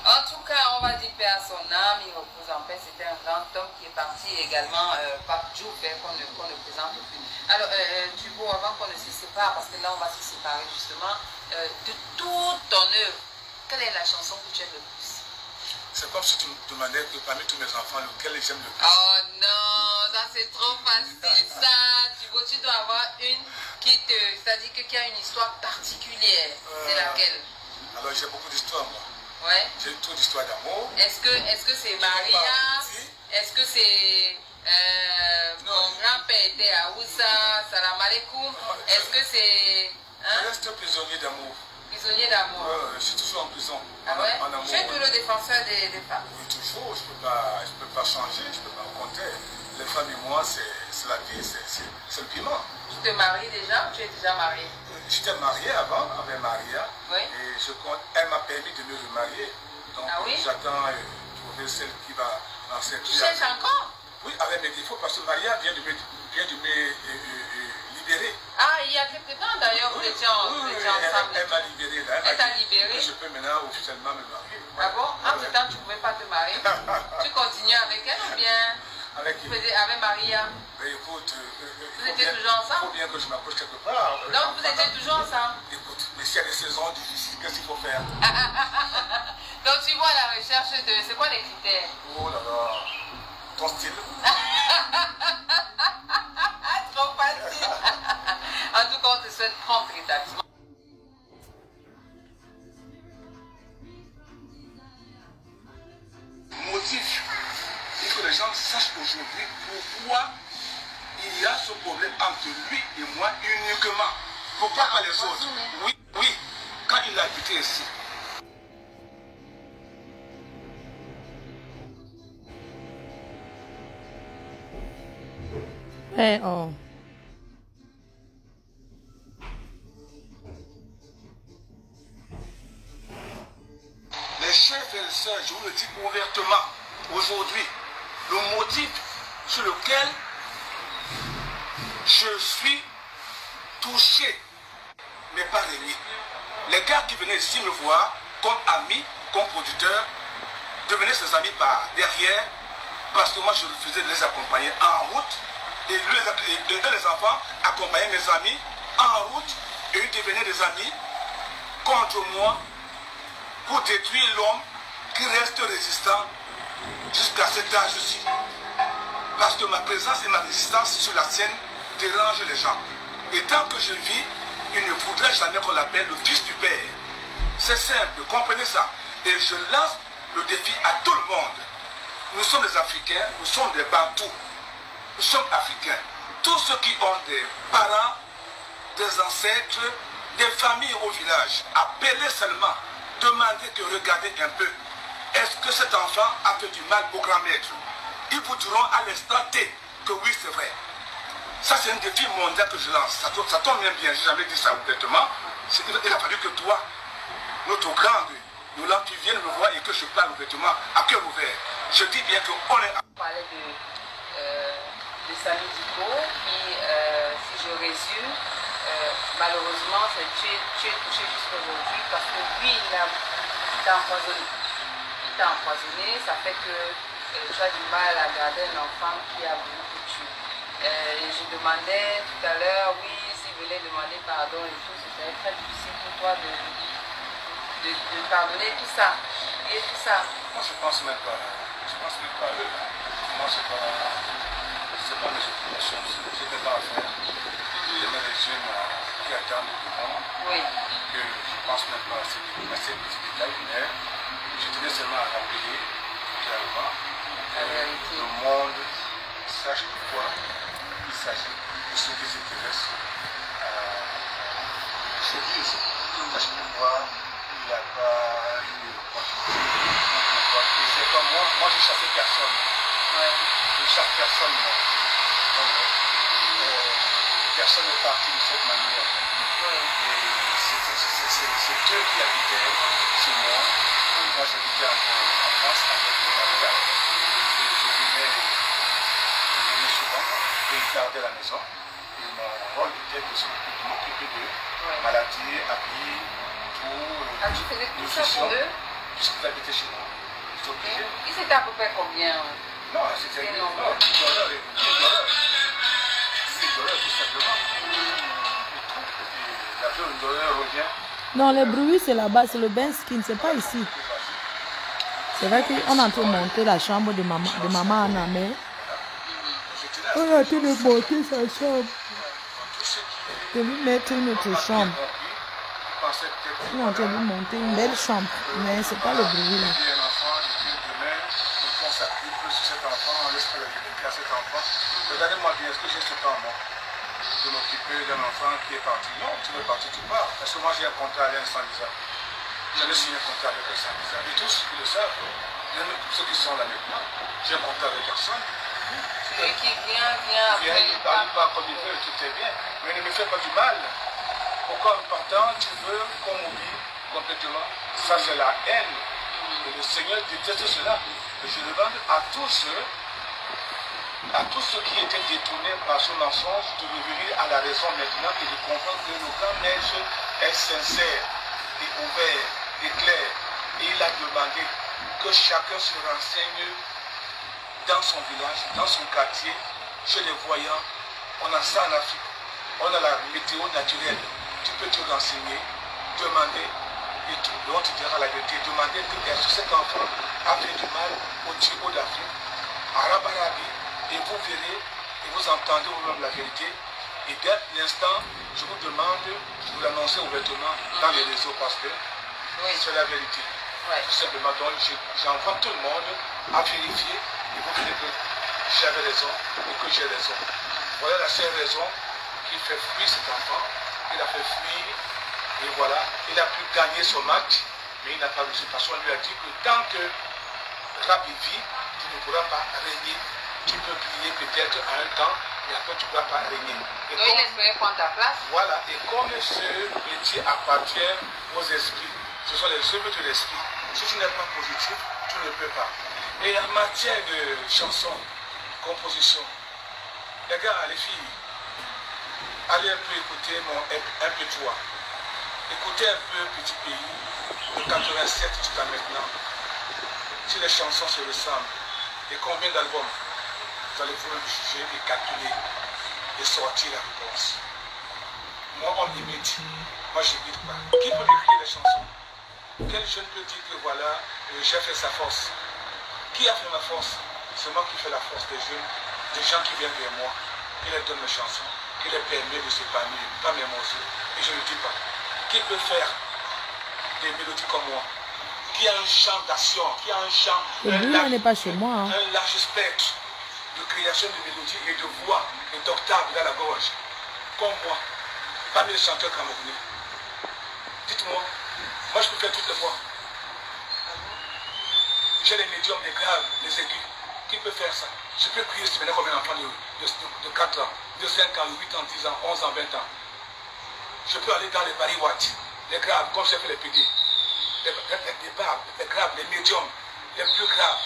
Speaker 4: En tout cas, on va dire paix à son âme, il repose en paix. C'était un grand homme qui est parti également, Pape Diouf, qu'on ne présente plus. Alors, Tubo, avant qu'on ne se sépare, parce que là on va se séparer justement, de toute ton œuvre, quelle est la chanson que tu aimes le plus?
Speaker 3: C'est comme si tu me demandais que parmi tous mes enfants, lequel j'aime le plus.
Speaker 4: Oh non, ça c'est trop facile ça. Tubo, tu dois avoir une c'est-à-dire qui a une histoire particulière. C'est laquelle?
Speaker 3: Alors j'ai beaucoup d'histoires moi.
Speaker 4: Ouais.
Speaker 3: J'ai trop d'histoires d'amour.
Speaker 4: Est-ce que c'est Maria? Est-ce que c'est mon grand-père était à Oussa, Salam alaikum? Est-ce que c'est...
Speaker 3: Je reste prisonnier d'amour.
Speaker 4: Prisonnier d'amour?
Speaker 3: Je suis toujours en prison.
Speaker 4: Ah ouais?
Speaker 3: En amour.
Speaker 4: Tu es toujours le défenseur des femmes?
Speaker 3: Oui, toujours. Je ne peux pas changer, je ne peux pas rencontrer. Les femmes et moi, c'est la vie, c'est le piment.
Speaker 4: Tu te maries déjà? Tu es déjà marié?
Speaker 3: J'étais marié avant, avec Maria.
Speaker 4: Oui.
Speaker 3: Et elle m'a permis de me remarier. Donc
Speaker 4: ah oui?
Speaker 3: j'attends trouver celle qui va
Speaker 4: Tu cherches encore?
Speaker 3: Oui, avec mes défauts, parce que Maria vient de me libérer.
Speaker 4: Ah, il y a quelques temps d'ailleurs, vous étiez ensemble.
Speaker 3: Elle m'a libéré là.
Speaker 4: Elle t'a libéré?
Speaker 3: Je peux maintenant officiellement me marier.
Speaker 4: Ah bon? En ce temps, tu ne pouvais pas te marier? Tu continues avec elle ou bien
Speaker 3: avec
Speaker 4: Maria?
Speaker 3: Mais écoute,
Speaker 4: vous étiez toujours ensemble?
Speaker 3: Il faut bien que je m'approche quelque part.
Speaker 4: Donc vous étiez toujours ensemble?
Speaker 3: Écoute, mais s'il y a des saisons difficiles, qu'est-ce qu'il faut faire?
Speaker 4: Donc tu vois la recherche de... C'est quoi les critères?
Speaker 3: Oh là là, ton style.
Speaker 4: Trop facile. En tout cas, on te souhaite prompt rétablissement.
Speaker 3: Motif. Il faut que les gens sachent aujourd'hui pourquoi il y a ce problème entre lui et moi uniquement. Pourquoi pas les autres? Oui, oui, quand il a habité ici.
Speaker 1: Eh oh.
Speaker 3: Les chers frères et sœurs, je vous le dis ouvertement, aujourd'hui, le motif sur lequel je suis touché n'est pas réglé. Les gars qui venaient ici me voir comme amis, comme producteurs, devenaient ses amis par derrière, parce que moi je refusais de les accompagner en route, et les enfants accompagnaient mes amis en route, et ils devenaient des amis contre moi, pour détruire l'homme qui reste résistant jusqu'à cet âge-ci. Parce que ma présence et ma résistance sur la scène dérangent les gens. Et tant que je vis, il ne faudrait jamais qu'on l'appelle le fils du père. C'est simple, comprenez ça. Et je lance le défi à tout le monde. Nous sommes des Africains, nous sommes des Bantous. Nous sommes Africains. Tous ceux qui ont des parents, des ancêtres, des familles au village, appelez seulement. Demandez que regardez un peu. Est-ce que cet enfant a fait du mal au grand maître? Ils vous diront à l'instant T que oui, c'est vrai. Ça, c'est un défi mondial que je lance. Ça tombe bien, je n'ai jamais dit ça ouvertement. Il a fallu que toi, notre grande, Yolande, tu viennes me voir et que je parle ouvertement à cœur ouvert. Je dis bien qu'on est...
Speaker 4: On parlait de Samy Diko qui, si je résume, malheureusement, tu es touché jusqu'aujourd'hui parce que lui, il t'a empoisonné. Il t'a empoisonné, ça fait que tu as du mal à garder un enfant qui a voulu te tuer. Je demandais tout à l'heure, oui, s'il voulait demander pardon et tout, c'était très difficile pour toi de pardonner tout ça. Et tout ça.
Speaker 3: Moi, je pense même pas. Je pense même pas à eux. Moi, c'est pas mes occupations. Je n'ai pas à faire. Il y a des jeunes qui attendent du monde.
Speaker 4: Oui.
Speaker 3: Que je ne pense même pas à ces petits détails, mais je tenais seulement à rappeler clairement que le monde sache de quoi il s'agit, de ce qui s'intéresse à l'église. Sache pourquoi il n'y a pas eu de continuité. Et c'est comme moi je ne chassais personne.
Speaker 4: Ouais.
Speaker 3: Je ne chasse personne, moi. Donc, personne n'est parti de cette manière.
Speaker 4: Oui.
Speaker 3: C'est eux qui habitaient chez moi. Moi, j'habitais en France avec ma mère. Et je venais souvent et ils gardaient la maison. Et mon rôle était de m'occuper d'eux. Maladie, habits, tout.
Speaker 4: Ah, tu faisais tout ça pour eux?
Speaker 3: Puisqu'ils habitaient chez moi.
Speaker 4: Ils étaient à peu près combien?
Speaker 3: Non, c'était des dollars, tout simplement. La fleur de dollar revient.
Speaker 1: Non, le bruit c'est là-bas, c'est le bain skin, c'est pas ici. C'est vrai qu'on est en train de monter la chambre de maman Anna, mais on est en train de monter sa chambre. De lui mettre une autre chambre. On est en train de lui monter une belle chambre, mais c'est pas le bruit là.
Speaker 3: Regardez-moi bien, est-ce que j'ai ce temps, moi, de m'occuper d'un enfant qui est parti? Non, tu veux partir, tu pars. Parce que moi, j'ai un contrat avec un Sandiza. J'en ai signé un contrat avec un Sandiza. Et tous, ils le savent. Même ceux qui sont là maintenant, j'ai un contrat avec personne.
Speaker 4: Celui qui vient après.
Speaker 3: Il parle pas comme il veut, tout est bien. Mais ne me fais pas du mal. Pourquoi en partant, tu veux qu'on m'oublie complètement? Ça, c'est la haine. Et le Seigneur déteste cela. Je demande à tous ceux qui étaient détournés par ce mensonge de revenir à la raison maintenant et de comprendre que le grand maître est sincère et ouvert et clair. Et il a demandé que chacun se renseigne dans son village, dans son quartier, chez les voyants. On a ça en Afrique. On a la météo naturelle. Tu peux te renseigner, demander, et tout. Et on te dira la vérité. Demander est-ce que cet enfant a fait du mal au Thibaut d'Afrique, à Rabarabi, et vous verrez, et vous entendez vous-même la vérité. Et dès l'instant, je vous demande de vous l'annoncer ouvertement dans les réseaux parce que c'est la vérité. Ouais. Tout simplement, donc j'envoie tout le monde à vérifier et vous verrez que j'avais raison et que j'ai raison. Voilà la seule raison qui fait fuir cet enfant. Il a fait fuir et voilà, il a pu gagner son match, mais il n'a pas réussi parce qu'on lui a dit que tant que Rabbi vit, tu ne pourras pas régner. Tu peux briller peut-être à un temps, mais après tu ne pourras pas régner. Et
Speaker 4: donc il espérait prendre ta place.
Speaker 3: Voilà, et comme ce métier appartient aux esprits, ce sont les œuvres de l'esprit. Si tu n'es pas positif, tu ne peux pas. Et en matière de chansons, composition, les gars, les filles, allez un peu écouter mon MP3. Écoutez un peu Petit Pays, de 87 jusqu'à maintenant. Si les chansons se ressemblent, et combien d'albums vous allez vous juger et calculer et sortir la réponse. Moi, on imite. Moi, je n'imite pas. Qui peut écrire les chansons? Quel jeune peut dire que voilà, j'ai fait sa force? Qui a fait ma force? C'est moi qui fais la force des jeunes, des gens qui viennent vers moi, qui leur donnent mes chansons, qui leur permet de s'épanouir, pas mes morceaux. Et je ne le dis pas. Qui peut faire des mélodies comme moi? Qui a un champ d'action, qui a un champ,
Speaker 1: n'est pas chez moi, hein.
Speaker 3: Un large spectre de création de mélodies et de voix et d'octaves dans la gorge, comme moi, parmi les chanteurs camerounais. Dites-moi, moi je peux faire toutes les voix. J'ai les médiums, les graves, les aigus. Qui peut faire ça? Je peux crier maintenant comme un enfant de 4 ans, de 5 ans, 8 ans, 10 ans, 11 ans, 20 ans. Je peux aller dans les bariwatts, les graves, comme j'ai fait les PD. Les graves, les médiums, les plus graves.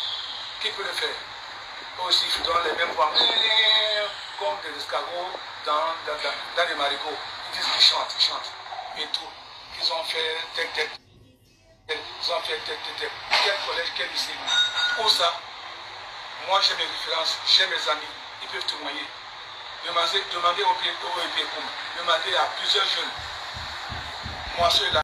Speaker 3: Qui peut le faire? Aussi, je donne les mêmes voix, comme des escargots dans les marigots. Ils disent qu'ils chantent, et tout. Ils ont fait tête. Ils ont fait tête. Quel collège, quel lycée? Où ça? Moi, j'ai mes références, j'ai mes amis. Ils peuvent témoigner. Demandez au EPCOM, demandez à plusieurs jeunes. Moi, ceux-là.